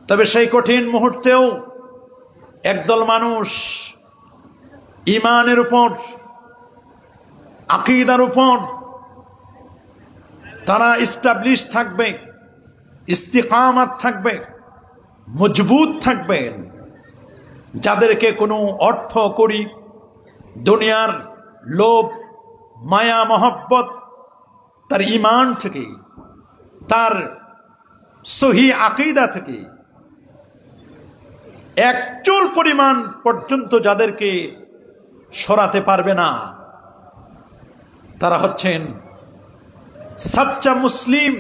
তবে সেই কঠিন মুহূর্তেও একদল মানুষ ঈমানের উপর, আকীদার উপর তারা ইস্টাবলিশ থাকবে, ইস্তিকামাত থাকবে, মজবুত থাকবেন, যাদেরকে কোনো অর্থ করি, দুনিয়ার লোভ, মায়া মহব্বত তার ঈমান থেকে, তার সহি আকীদা থেকে এক চুল পরিমাণ পর্যন্ত যাদেরকে সরাতে পারবে না, তারা হচ্ছেন সাচ্চা মুসলিম,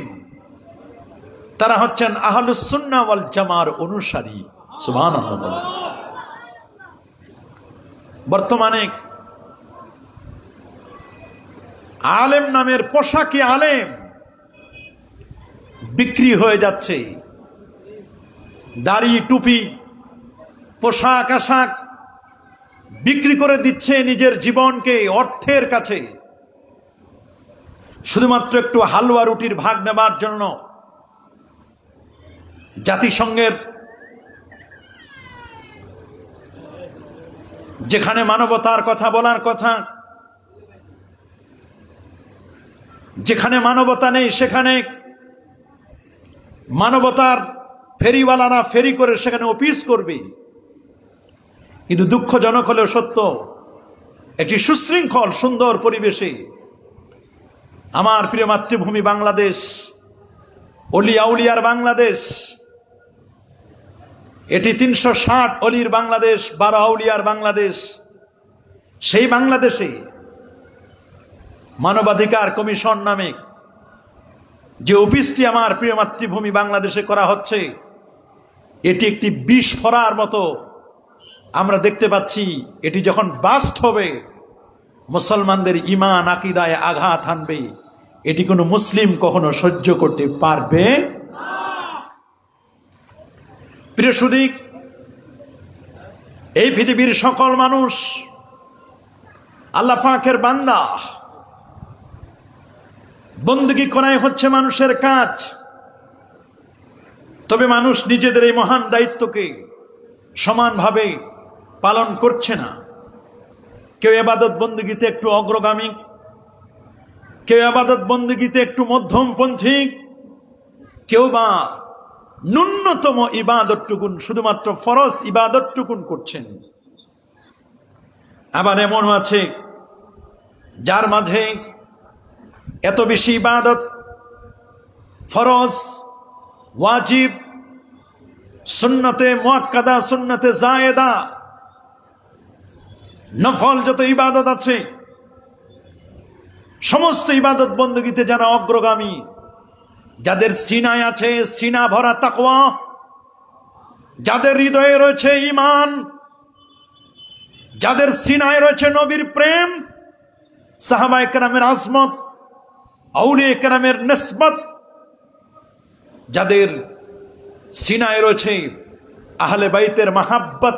তারা হচ্ছেন আহলুস সুন্নাহ ওয়াল জামার অনুসারী। সুবহানাল্লাহ। বর্তমানে আলেম নামের পোশাকি আলেম বিক্রি হয়ে যাচ্ছে। দাড়ি, টুপি, পোশাক আশাক বিক্রি করে দিচ্ছে নিজের জীবনকে অর্থের কাছে, শুধুমাত্র একটু হালুয়া রুটির ভাগ নেবার জন্য। জাতিসংঘের যেখানে মানবতার কথা বলার কথা, যেখানে মানবতা নেই সেখানে মানবতার ফেরিওয়ালারা ফেরি করে সেখানে অফিস করবে। কিন্তু দুঃখজনক হলেও সত্য, একটি সুশৃঙ্খল সুন্দর পরিবেশে আমার প্রিয় মাতৃভূমি বাংলাদেশ, অলি আউলিয়ার বাংলাদেশ, এটি ৩৬০ অলির বাংলাদেশ, ১২ আউলিয়ার বাংলাদেশ। সেই বাংলাদেশে মানবাধিকার কমিশন নামে যে অফিসটি আমার প্রিয় মাতৃভূমি বাংলাদেশে করা হচ্ছে, এটি একটি বিষ ফোঁড়ার মতো আমরা দেখতে পাচ্ছি। এটি যখন বাস্ট হবে, মুসলমানদের ঈমান আকীদায় আঘাত হানবে, এটি কোনো মুসলিম কখনো সহ্য করতে পারবে না। প্রিয় সুধী, এই পৃথিবীর সকল মানুষ আল্লাহ পাকের বান্দা। বন্দেগী করাই হচ্ছে মানুষের কাজ। তবে মানুষ নিজেদের এই মহান দায়িত্বকে সমানভাবে পালন করছে না। কেউ ইবাদত বন্দেগীতে একটু অগ্রগামী, কেউ ইবাদত বন্দেগীতে একটু মধ্যমপন্থী, কেউ বা ন্যূনতম ইবাদতটুকুন, শুধুমাত্র ফরজ ইবাদতটুকুন করছেন। আবার এমনও আছে যার মাঝে এত বেশি ইবাদত, ফরজ, ওয়াজিব, সুন্নতে মুআক্কাদা, সুন্নতে জায়েদা, নফল যত ইবাদত আছে, সমস্ত ইবাদত বন্দেগীতে যারা অগ্রগামী, যাদের সিনায় আছে সিনা ভরা তাকওয়া, যাদের হৃদয়ে রয়েছে ঈমান, যাদের সিনায় রয়েছে নবীর প্রেম, সাহাবায়ে কেরামের আজমত, আউলিয়া কেরামের নিসবত, যাদের সিনায় রয়েছে আহলে বাইতের মাহাব্বত,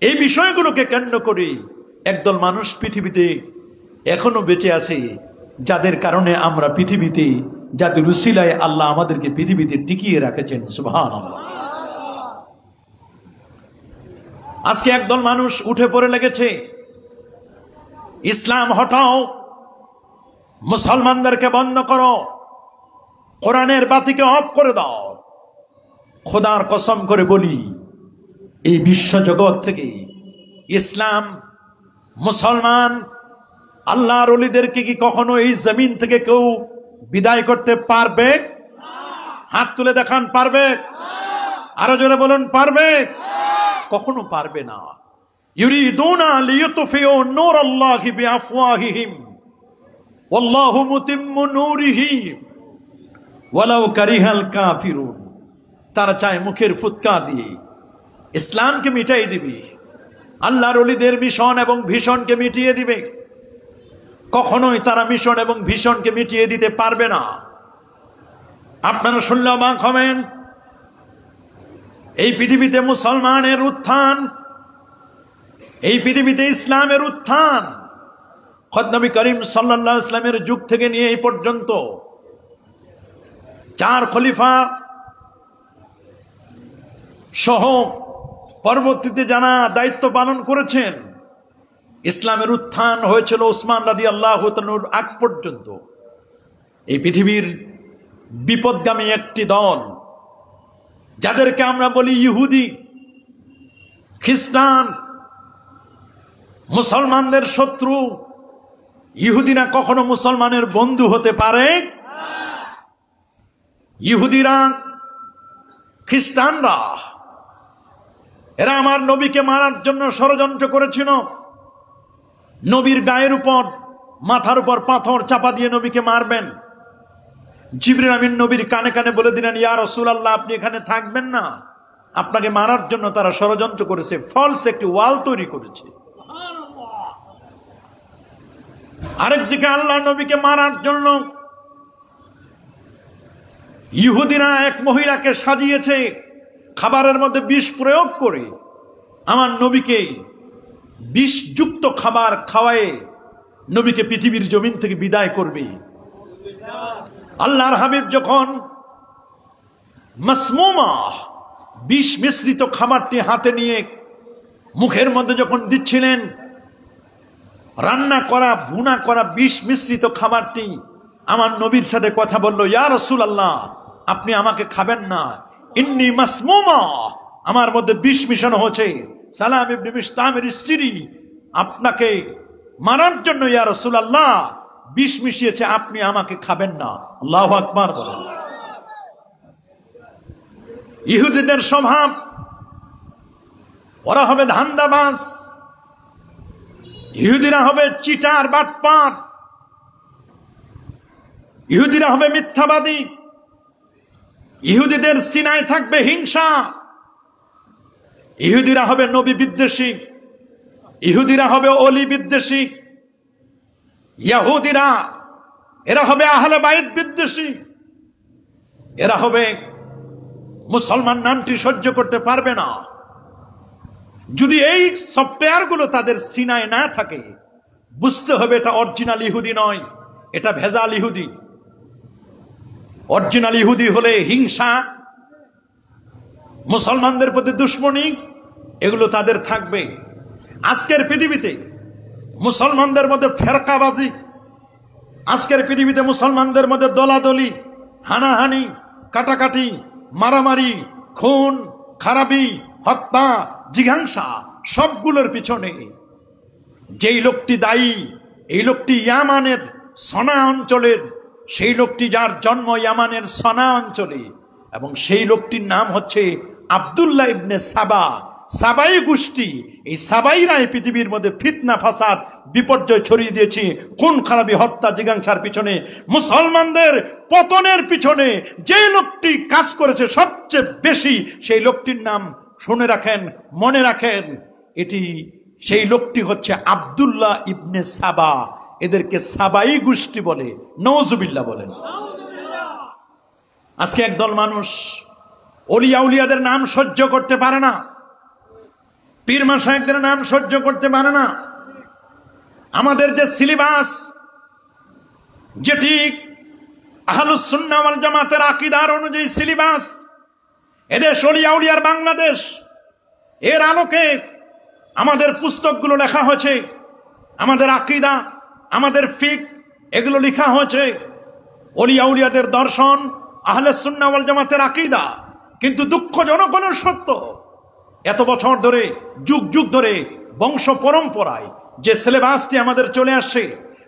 এই বিষয়গুলোকে কেন্দ্র করে একদল মানুষ পৃথিবীতে এখনো বেঁচে আছে, যাদের কারণে আমরা পৃথিবীতে, যাদের উসিলায় আল্লাহ আমাদেরকে পৃথিবীতে টিকিয়ে রেখেছেন। সুবহানাল্লাহ। আজকে একদল মানুষ উঠে পড়ে লেগেছে, ইসলাম হটাও, মুসলমানদেরকে বন্ধ করো, কোরআনের বাতিকে অফ করে দাও। খোদার কসম করে বলি, এই বিশ্ব জগৎ থেকে ইসলাম, মুসলমান, আল্লাহর ওলিদেরকে কি কখনো এই জমিন থেকে কেউ বিদায় করতে পারবে? হাত তুলে দেখান, পারবে? আরো জোরে বলুন, পারবে? কখনো পারবে না। ইউরিদুনা লিইউতফিউ নূরাল্লাহি বিআফওয়াহিহিম ওয়াল্লাহু মুতিম্মু নূরিহি ওয়ালাউ কারিহাল কাফিরুন। তারা চায় মুখের ফুৎকার দিয়ে ইসলামকে মিটাই দিবে, আল্লাহর ওলিদের মিশন এবং ভীষণকে মিটিয়ে দিবে। কখনোই তারা মিশন এবং ভীষণকে মিটিয়ে দিতে পারবে না। আপনারা শুনলে অবাক হবেন, এই পৃথিবীতে মুসলমানের উত্থান, এই পৃথিবীতে ইসলামের উত্থান খোদ নবী করিম সাল্লাল্লাহু আলাইহি ওয়াসাল্লামের যুগ থেকে নিয়ে এই পর্যন্ত 4 খলিফা সহ পরবর্তীতে যারা দায়িত্ব পালন করেছেন, ইসলামের উত্থান হয়েছিল ওসমান রাদিয়াল্লাহু তাআলার আগ পর্যন্ত। এই পৃথিবীর বিপদগামী একটি দল, যাদেরকে আমরা বলি ইহুদি, খ্রিস্টান, মুসলমানদের শত্রু। ইহুদিরা কখনো মুসলমানের বন্ধু হতে পারে? ইহুদিরা, খ্রিস্টানরা, এরা আমার নবীকে মারার জন্য ষড়যন্ত্র করেছিল। নবীর গায়ের উপর, মাথার উপর পাথর চাপা দিয়ে নবীকে মারবেন। জিবরিল আমিন নবীর কানে কানে বলে দিলেন, ইয়া রাসূলুল্লাহ, আপনি এখানে থাকবেন না, আপনাকে মারার জন্য তারা ষড়যন্ত্র করেছে, ফলস একটি ওয়াল তৈরি করেছে। আরেকদিকে আল্লাহ নবীকে মারার জন্য ইহুদিরা এক মহিলাকে সাজিয়েছে, খাবারের মধ্যে বিষ প্রয়োগ করে আমার নবীকে বিষযুক্ত খাবার খাওয়ায়ে নবীকে পৃথিবীর জমিন থেকে বিদায় করবে। আল্লাহর হাবিব যখন মাসমুমা বিষ মিশ্রিত খাবারটি হাতে নিয়ে মুখের মধ্যে যখন দিচ্ছিলেন, রান্না করা ভুনা করা বিষ মিশ্রিত খাবারটি আমার নবীর সাথে কথা বলল, ইয়া রাসূলুল্লাহ, আপনি আমাকে খাবেন না, ইন্নী মাসমুমা, আমার মধ্যে বিষ মিশানো হয়েছে। সালাম ইবনে মিশতামের স্ত্রী আপনাকে মারার জন্য ইয়া রাসূলুল্লাহ বিষ মিশিয়েছে, আপনি আমাকে খাবেন না। আল্লাহু আকবার বলেন। ইহুদিদের স্বভাব, ওরা হবে ধান্দাবাজ, ইহুদিরা হবে চিটার বাটপার, ইহুদিরা হবে মিথ্যাবাদী, ইহুদিদের সিনায় থাকবে হিংসা, ইহুদিরা হবে নবী বিদ্বেষী, ইহুদিরা হবে অলি বিদ্বেষী, ইহুদিরা এরা হবে আহলে বাইত বিদ্বেষী, এরা হবে মুসলমান নামটি সহ্য করতে পারবে না। যদি এই সফটওয়্যারগুলো তাদের সিনায় না থাকে, বুঝতে হবে এটা অরিজিনাল ইহুদি নয়, এটা ভেজাল ইহুদি। অরিজিনাল ইহুদি হলে হিংসা, মুসলমানদের প্রতি দুশ্মনী, এগুলো তাদের থাকবে। আজকের পৃথিবীতে মুসলমানদের মধ্যে ফেরকাবাজি, আজকের পৃথিবীতে মুসলমানদের মধ্যে দলাদলি, হানাহানি, কাটাকাটি, মারামারি, খুন খারাপি, হত্যা, জিঘাংসা, সবগুলোর পিছনে যেই লোকটি দায়ী, এই লোকটি ইয়ামানের সনা অঞ্চলের, সেই লোকটি যার জন্ম ইয়ামানের সনা অঞ্চলে, এবং সেই লোকটির নাম হচ্ছে আব্দুল্লাহ ইবনে সাবা। সাবাই গোষ্ঠী, এই সাবাইরাই পৃথিবীর মধ্যে ফিতনা ফাসাদ বিপর্যয় ছড়িয়ে দিয়েছে। খুন খারাপি, হত্যা, জিজ্ঞাসার পিছনে, মুসলমানদের পতনের পিছনে যে লোকটি কাজ করেছে সবচেয়ে বেশি, সেই লোকটির নাম শুনে রাখেন, মনে রাখেন, এটি সেই লোকটি হচ্ছে আব্দুল্লাহ ইবনে সাবা। এদেরকে সাবাই গোষ্ঠী বলে, নওজুবিল্লাহ বলেন। আজকে একদল মানুষ ওলিয়া উলিয়াদের নাম সহ্য করতে পারে না, পীর মাশায়েখদের নাম সহ্য করতে পারে না। আমাদের যে সিলেবাস, যেটি আহলুস সুন্নাহ ওয়াল জামাতের আকীদার অনুযায়ী সিলেবাস, এদেশ ওলিয়া উলিয়ার বাংলাদেশ, এর আলোকে আমাদের পুস্তকগুলো লেখা হয়েছে, আমাদের আকীদা, আমাদের ফিক, এগুলো লেখা হয়েছে ওলিয়া উলিয়াদের দর্শন, আহলে সুন্নাহ ওয়াল জামাতের আকীদা। কিন্তু দুঃখজনক হলো সত্য, এত বছর ধরে, যুগ যুগ ধরে বংশ পরম্পরায় যে সিলেবাসটি আমাদের চলে আসছে,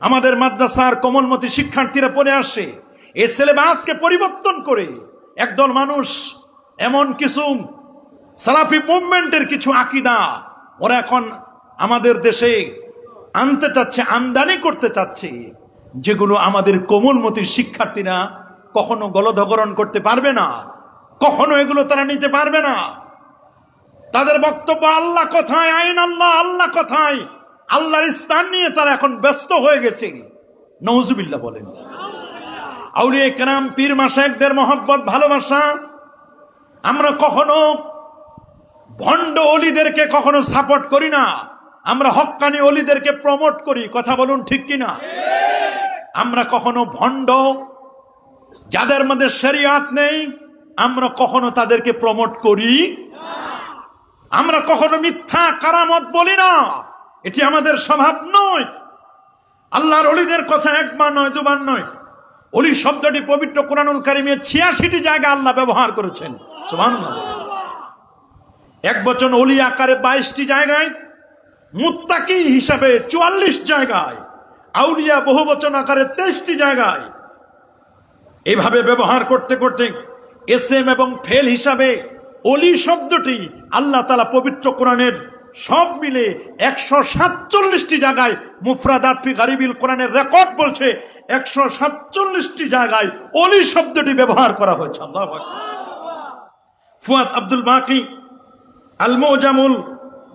আমাদের মাদ্রাসার কোমলমতি শিক্ষার্থীরা পড়ে আসছে, এই সিলেবাসকে পরিবর্তন করে একদল মানুষ এমন কিছু সালাফি মুভমেন্টের কিছু আকীদা ওরা এখন আমাদের দেশে আনতে চাচ্ছে, আমদানি করতে চাচ্ছে, যেগুলো আমাদের কোমলমতি শিক্ষার্থীরা কখনো গলদগরণ করতে পারবে না, কখনো এগুলো তারা নিতে পারবে না। তাদের বক্তব্য আল্লাহ কোথায়, আইন আল্লাহ, আল্লাহ কোথায়, আল্লাহর স্থান নিয়ে তারা এখন ব্যস্ত হয়ে গেছে। নওজুবিল্লাহ বলেন। আউলিয়া কেরাম, পীর মাশায়েখদের মহব্বত, ভালোবাসা, আমরা কখনো ভণ্ড অলিদেরকে কখনো সাপোর্ট করি না, আমরা হক্কানি অলিদেরকে প্রমোট করি। কথা বলুন ঠিক কিনা? আমরা কখনো ভণ্ড, যাদের মধ্যে শরিয়াত নেই, আমরা কখনো তাদেরকে প্রমোট করি আমরা কখনো মিথ্যা কারামত বলি না, এটি আমাদের স্বভাব নয়। আল্লাহর ওলিদের কথা একবার নয়, দুবার নয়। ওলি শব্দটি পবিত্র কোরআনুল কারীমে 86টি জায়গায় আল্লাহ ব্যবহার করেছেন। সুবহানাল্লাহ। এক বচন ওলি আকারে 22টি জায়গায়, মুত্তাকি হিসাবে 44 জায়গায়, আউলিয়া বহু বচন আকারে 23টি জায়গায়। এইভাবে ব্যবহার করতে করতে এসএম এবং ফেল হিসাবে ওলি শব্দটি আল্লাহ তাআলা পবিত্র কোরআনের সব মিলে 147টি জায়গায়, মুফরাদাত ফি গারিবিল কোরআনের রেকর্ড বলছে 147টি জায়গায় ওলি শব্দটি ব্যবহার করা হয়েছে। আল্লাহু আকবার। ফুয়াদ আব্দুল বাকি আল মুজামুল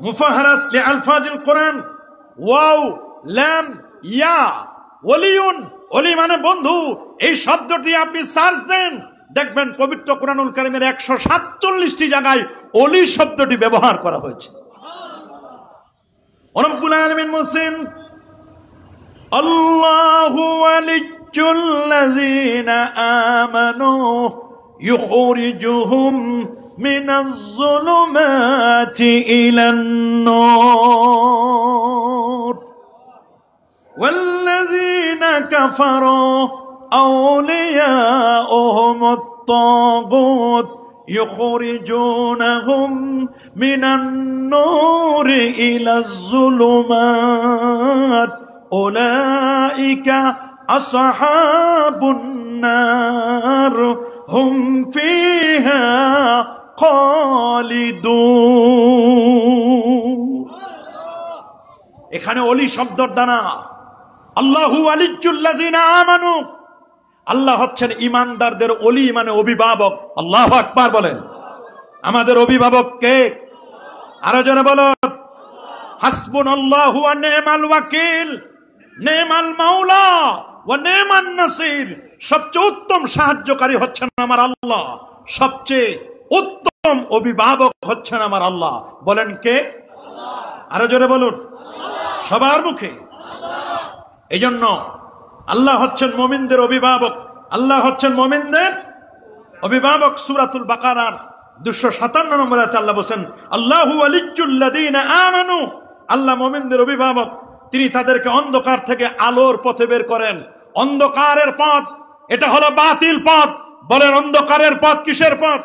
মুফাহারাস লি আলফাজিল কোরআন, ওয়াও লাম ইয়া ওলিউন, ওলি মানে বন্ধু, এই শব্দটি আপনি সার্চ দেন, দেখবেন পবিত্র কোরআনুল কারীমের 147টি জায়গায় ওলি শব্দটি ব্যবহার করা হয়েছে। রব্বুল আলামিন বলেন, আল্লাহু ওয়ালিয়্যুল্লাযীনা আমানু ইউখরিজুহুম মিনাজ যুলুমাতি ইলান নূর ওয়াল্লাযীনা কাফারু আউলিয়াউহুমুত তাগুত يخرجونهم من النور إلى الظلمات أولئك أصحاب النار هم فيها خالدون। এখানে ওলি শব্দর দ্বারা আল্লাহু ওয়ালিয়্যুল্লাযীনা আমানু, আল্লাহ হচ্ছেন ইমানদারদের ওলি মানে অভিভাবক। আল্লাহু আকবার বলেন। আমাদের অভিভাবক কে? আরো জোরে বলুন, হাসবুনাল্লাহু ওয়া নি'মাল ওয়াকিল, নি'মাল মাওলা ওয়া নি'মান নাসির। সবচেয়ে উত্তম সাহায্যকারী হচ্ছেন আমার আল্লাহ, সবচেয়ে উত্তম অভিভাবক হচ্ছেন আমার আল্লাহ। বলেন কে? আরো জোরে বলুন, সবার মুখে। এই জন্য আল্লাহ হচ্ছেন মুমিনদের অভিভাবক, আল্লাহ হচ্ছেন মুমিনদের অভিভাবক। সূরাতুল বাকারার 257 নম্বর আয়াতে আল্লাহ বলেন, আল্লাহু ওয়ালিয়্যুল্লাযীনা আমানু, আল্লাহ মুমিনদের অভিভাবক। তিনি তাদেরকে অন্ধকার থেকে আলোর পথে বের করেন। অন্ধকারের পথ, এটা হলো বাতিল পথ। বলেন, অন্ধকারের পথ কিসের পথ?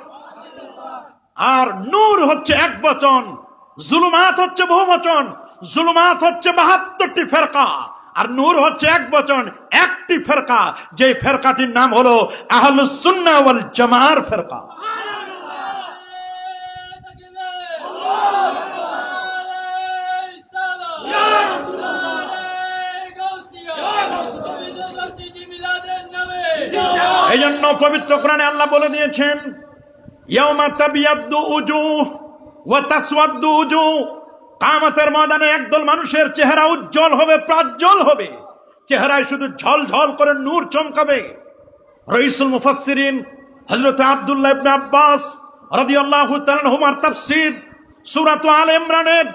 আর নূর হচ্ছে এক বচন, জুলুমাত হচ্ছে বহু বচন। জুলুমাত হচ্ছে 72টি ফেরকা, আর নূর হচ্ছে এক বচন, একটি ফেরকা, যে ফেরকাটির নাম হলো আহলুস সুন্নাহ ওয়াল জামাআর ফেরকা। এই জন্য পবিত্র কোরআনে আল্লাহ বলে দিয়েছেন, ইয়াউমা তাবিয়াদ্দু উজুহ ওয়া তাসওয়াদ্দু উজুহ, কিয়ামতের ময়দানে একদল মানুষের চেহারা উজ্জ্বল হবে, প্রাজ্জ্বল হবে, চেহারায় শুধু ঝলঝল করে নূর চমকাবে। রাইসুল মুফাসসিরিন হযরত আব্দুল্লাহ ইবনে আব্বাস রাদিয়াল্লাহু তাআলা আনহুমার তাফসীর সূরাত আলে ইমরানের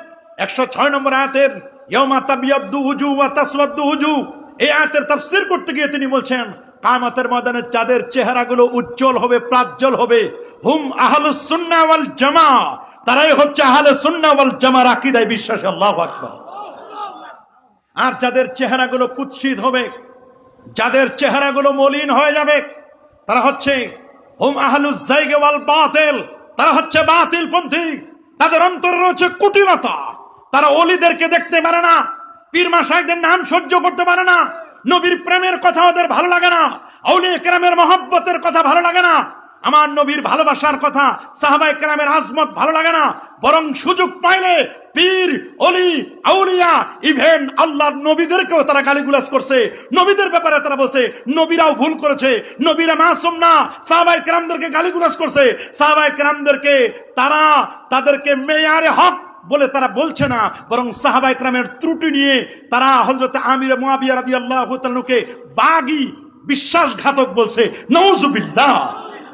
106 নম্বর আয়াতের ইয়াউমা তাবিয়াদ্দু উজুহ ওয়া তাসওয়াদ্দু উজুহ, এই আয়াতের তাফসীর করতে গিয়ে তিনি বলছেন, কিয়ামতের ময়দানে যাদের চেহারাগুলো উজ্জ্বল হবে, প্রাজ্জ্বল হবে, হুম আহলুস সুন্নাহ ওয়াল জামাআহ, তারাই হচ্ছে আহলে সুন্নাহ ওয়াল জামাআর আকীদায় বিশ্বাসী। আল্লাহু আকবার। আর যাদের চেহারাগুলো কুৎসিত হবে, যাদের চেহারাগুলো মলিন হয়ে যাবে, তারা হচ্ছে হুম আহলুজ যায়গ ওয়াল বাতিল, তারা হচ্ছে বাতিলপন্থী। তাদের অন্তরে রয়েছে কুটিলতা, তারা ওলিদেরকে দেখতে পারে না, পীর মাশায়েখদের নাম সহ্য করতে পারে না, নবীর প্রেমের কথা ওদের ভালো লাগে না, আউলিয়া কেরামের মহব্বতের কথা ভালো লাগে না, আমার নবীর ভালোবাসার কথা, সাহাবায়ে কেরামের আজমত ভালো লাগে না। বরং সুযোগ পাইলে পীর, অলি, আউলিয়া, ইভেন আল্লাহর নবীদেরকেও তারা গালিগুলাজ করছে। নবীদের ব্যাপারে তারা বলছে নবীরাও ভুল করেছে, নবীরা মাসুম না। সাহাবায়ে কেরামদেরকে গালিগুলাজ করছে। সাহাবায়ে কেরামদেরকে তারা তাদেরকে মেয়ারে হক বলে তারা বলছে না, বরং সাহাবায়ে কেরামের ত্রুটি নিয়ে তারা হযরত আমির মুয়াবিয়া রাদিয়াল্লাহু তাআলাকে বাগী, বিশ্বাসঘাতক বলছে। নাউযুবিল্লাহ।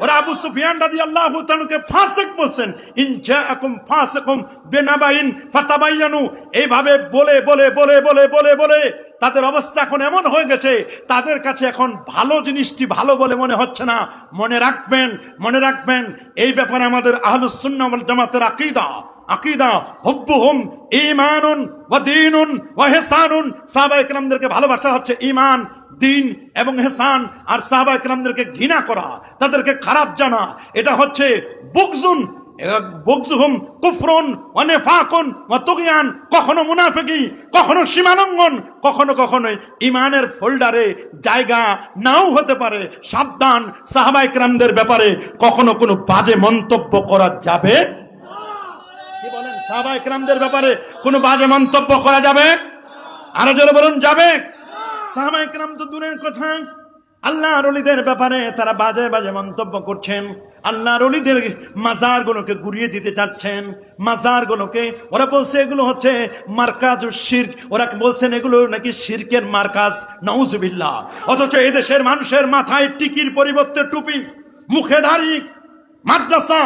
ওরা আবু সুফিয়ান রাদিয়াল্লাহু তাআলাকে ফাসিক বলছেন, ইন জাআকুম ফাসিকুম বিনাবাইন ফাতাবায়ানু। এইভাবে বলে বলে বলে বলে বলে বলে তাদের অবস্থা এখন এমন হয়ে গেছে, তাদের কাছে এখন ভালো জিনিসটি ভালো বলে মনে হচ্ছে না। মনে রাখবেন, মনে রাখবেন, এই ব্যাপারে আমাদের আহলুস সুন্নাহ ওয়াল জামাতের আকীদা, আকীদা, হুব্বুহুম ঈমানুন ওয়া দীনুন ওয়া ইহসানুন। সাহাবায়ে কেরামদেরকে ভালোবাসা হচ্ছে ঈমান, দ্বীন এবং ইহসান। আর সাহাবায়ে কেরামদেরকে ঘৃণা করা, তাদেরকে খারাপ জানা, এটা হচ্ছে বুগজুহুম কুফরুন ওয়া নিফাকুন ওয়া তুগয়ান। কখনো মুনাফিকি, কখনো সীমালঙ্ঘন, কখনো কখনো ঈমানের ফোল্ডারে জায়গা নাও হতে পারে। সাবধান, সাহাবায়ে কেরামদের ব্যাপারে কখনো কোনো বাজে মন্তব্য করা যাবে না। কি বলেন? সাহাবায়ে কেরামদের ব্যাপারে কোনো বাজে মন্তব্য করা যাবে? আরো জোরে বলুন, যাবে? সাহাবায়ে কেরাম তো দূরের কথা, আল্লাহর ওলিদের ব্যাপারে তারা বাজে বাজে মন্তব্য করছেন। আল্লাহর ওলিদের মাজারগুলোকে গুড়িয়ে দিতে চাচ্ছেন। মাজারগুলোকে ওরা বলছে এগুলো হচ্ছে মারকাজুশ শিরক, ওরা বলছেন এগুলো নাকি শিরকের মারকাজ, নাউজুবিল্লাহ। অথচ এদেশের মানুষের মাথায় টিকির পরিবর্তে টুপি, মুখে দাড়ি, মাদ্রাসা,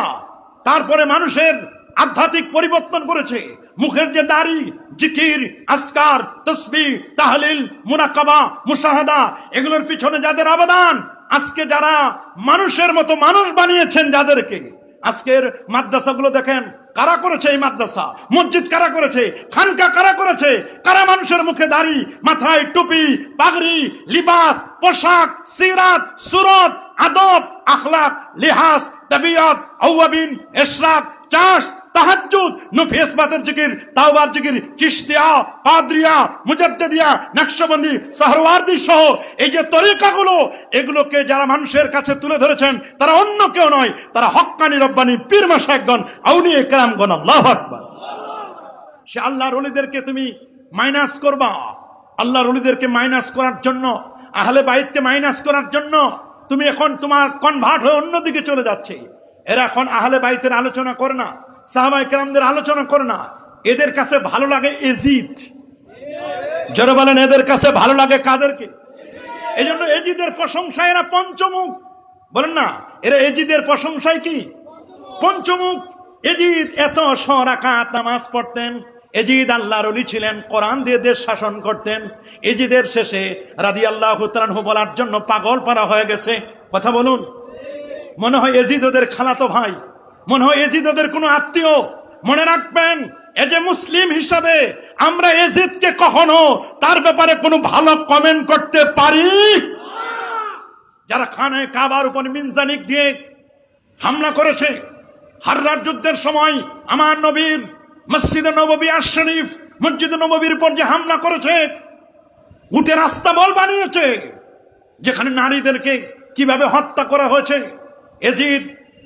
তারপরে মানুষের আধ্যাত্মিক পরিবর্তন করেছে। মুখের যে দাড়ি, জিকির, আসকার, তাসবিহ, তাহলিল, মুনাকাবা, মুশাহাদা, এগুলোর পিছনে যাদের অবদান, আজকে যারা মানুষের মতো মানুষ বানিয়েছেন যাদেরকে, আজকের মাদ্রাসাগুলো দেখেন কারা করেছে, এই মাদ্রাসা মসজিদ কারা করেছে, খানকা কারা করেছে, কারা মানুষের মুখে দাড়ি, মাথায় টুপি, পাগড়ি, লিবাস, পোশাক, সিরাত, সুরত, আদব, আখলাক, লিহাজ, তাবিয়াত, আওয়াবিন, ইশরাক, চাষ, তাহাজ্জুদ, নফিসবাতের জিকির, তাওবার জিকির, চিশতিয়া, কাদরিয়া, মুজাদ্দিদিয়া, নকশবন্দি, সাহরওয়ার্দী সহ এই যে তরিকাগুলো, এগুলোকে যারা মানুষের কাছে তুলে ধরেছেন তারা অন্য কেউ নয়, তারা হক্কানি রব্বানি পীর মাশায়েখগণ, আউলিয়া কেরামগণ। আল্লাহু আকবার। সে আল্লাহর ওলিদেরকে তুমি মাইনাস করবা, আল্লাহর ওলিদেরকে মাইনাস করার জন্য, আহলে বাইতকে মাইনাস করার জন্য তুমি এখন তোমার কনভার্ট হয়ে অন্যদিকে চলে যাচ্ছে। এরা এখন আহলে বাইতের আলোচনা করে না, সাহাবায়ে কেরামদের আলোচনা করে না। এদের কাছে ভালো লাগে এজিদ। যারা বলেন এদের কাছে ভালো লাগে কাদেরকে? এই জন্য এজিদের প্রশংসায় এরা পঞ্চমুখ, বলেন না, এরা এজিদের প্রশংসায় কি পঞ্চমুখ। এজিদ এত রাকাত নামাজ পড়তেন, এজিদ আল্লাহর ওলি ছিলেন, কোরআন দিয়ে দেশ শাসন করতেন। এজিদের শেষে রাদিয়াল্লাহু তাআলা আনহু বলার জন্য পাগল পারা হয়ে গেছে। কথা বলুন, মনে হয় এজিদ ওদের খালাতো ভাই, মনে হয় এজিদ ওদের কোনো আত্মীয়। মনে রাখবেন, এ যে মুসলিম হিসাবে আমরা এজিদকে কখনো তার ব্যাপারে কোনো ভালো কমেন্ট করতে পারি? যারা খানে কাবার উপর মিনজানিক দিয়ে হামলা করেছে, হাররার যুদ্ধের সময় আমার নবীর মসজিদে নববী আশ-শরীফ, মসজিদে নববীর উপর যে হামলা করেছে, উটের আস্তাবল বানিয়েছে, যেখানে নারীদেরকে কিভাবে হত্যা করা হয়েছে। এজিদ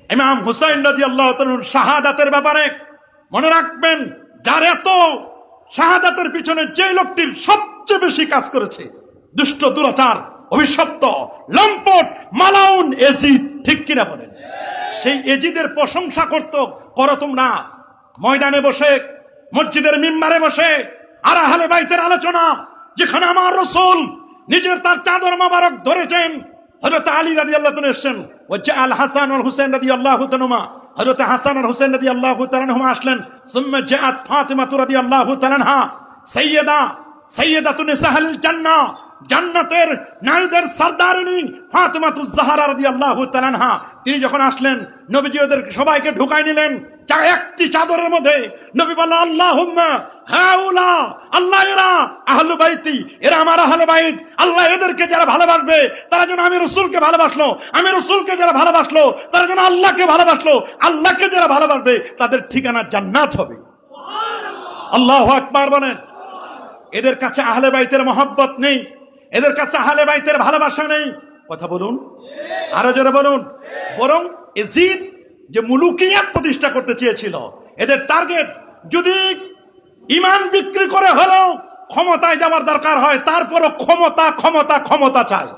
ইমাম হুসাইন রাদিয়াল্লাহু তাআলার শাহাদাতের ব্যাপারে মনে রাখবেন, যার এত শাহাদাতের পিছনে যে লোকটির সবচেয়ে বেশি কাজ করেছে, দুষ্ট, দুরাচার, অভিশপ্ত, লম্পট, মালাউন এজিদ। ঠিক কিনা বলেন? সেই এজিদের প্রশংসা করো তোমরা ময়দানে বসে, মসজিদের মিম্বারে বসে, আর আহলে বাইতের আলোচনা, যেখানে আমার রাসূল নিজের তার চাদর মোবারক ধরেছেন। হযরত আলী রাদিয়াল্লাহু তাআলা এসেছেন, ওয়া আল হাসান ওয়াল হুসাইন রাদিয়াল্লাহু তাআলা, হযরত হাসান আর হুসাইন রাদিয়াল্লাহু তাআলা আনহুমা আসলেন। সুম্মা জাআত ফাতিমা রাদিয়াল্লাহু তাআলা আনহা, সাইয়্যিদাতুন নিসাইল জান্নাহ, জান্নাতের নারীদের সরদারিনী ফাতিমাতুজ জাহরা রাদিয়াল্লাহু তাআলা আনহা। তিনি যখন আসলেন, নবীজি ওদের সবাইকে ঢুকাই নিলেন একটি চাদরের মধ্যে। নবী বললেন, আল্লাহুম্মা হাউলা, আল্লাহ এরা আহলু বাইতি, এরা আমার আহলে বাইত। আল্লাহ এদেরকে যারা ভালোবাসবে তারা যেন আমি রাসূলকে ভালোবাসলো, আমি রাসূলকে যারা ভালোবাসলো তারা যেন আল্লাহকে ভালোবাসলো, আল্লাহকে যারা ভালোবাসবে তাদের ঠিকানা জান্নাত হবে। আল্লাহু আকবার বলেন। এদের কাছে আহলে বাইতের মহব্বত নেই, এদের কাছে আহলে বাইতের ভালোবাসা নেই। কথা বলুন, আরো জোরে বলুন। বরং এজিদ যে মুলুকিয়াত প্রতিষ্ঠা করতে চেয়েছিল, এদের টার্গেট যদি ঈমান বিক্রি করে হলেও ক্ষমতায় যাওয়ার দরকার হয়, তারপরও ক্ষমতা ক্ষমতা ক্ষমতা চায়।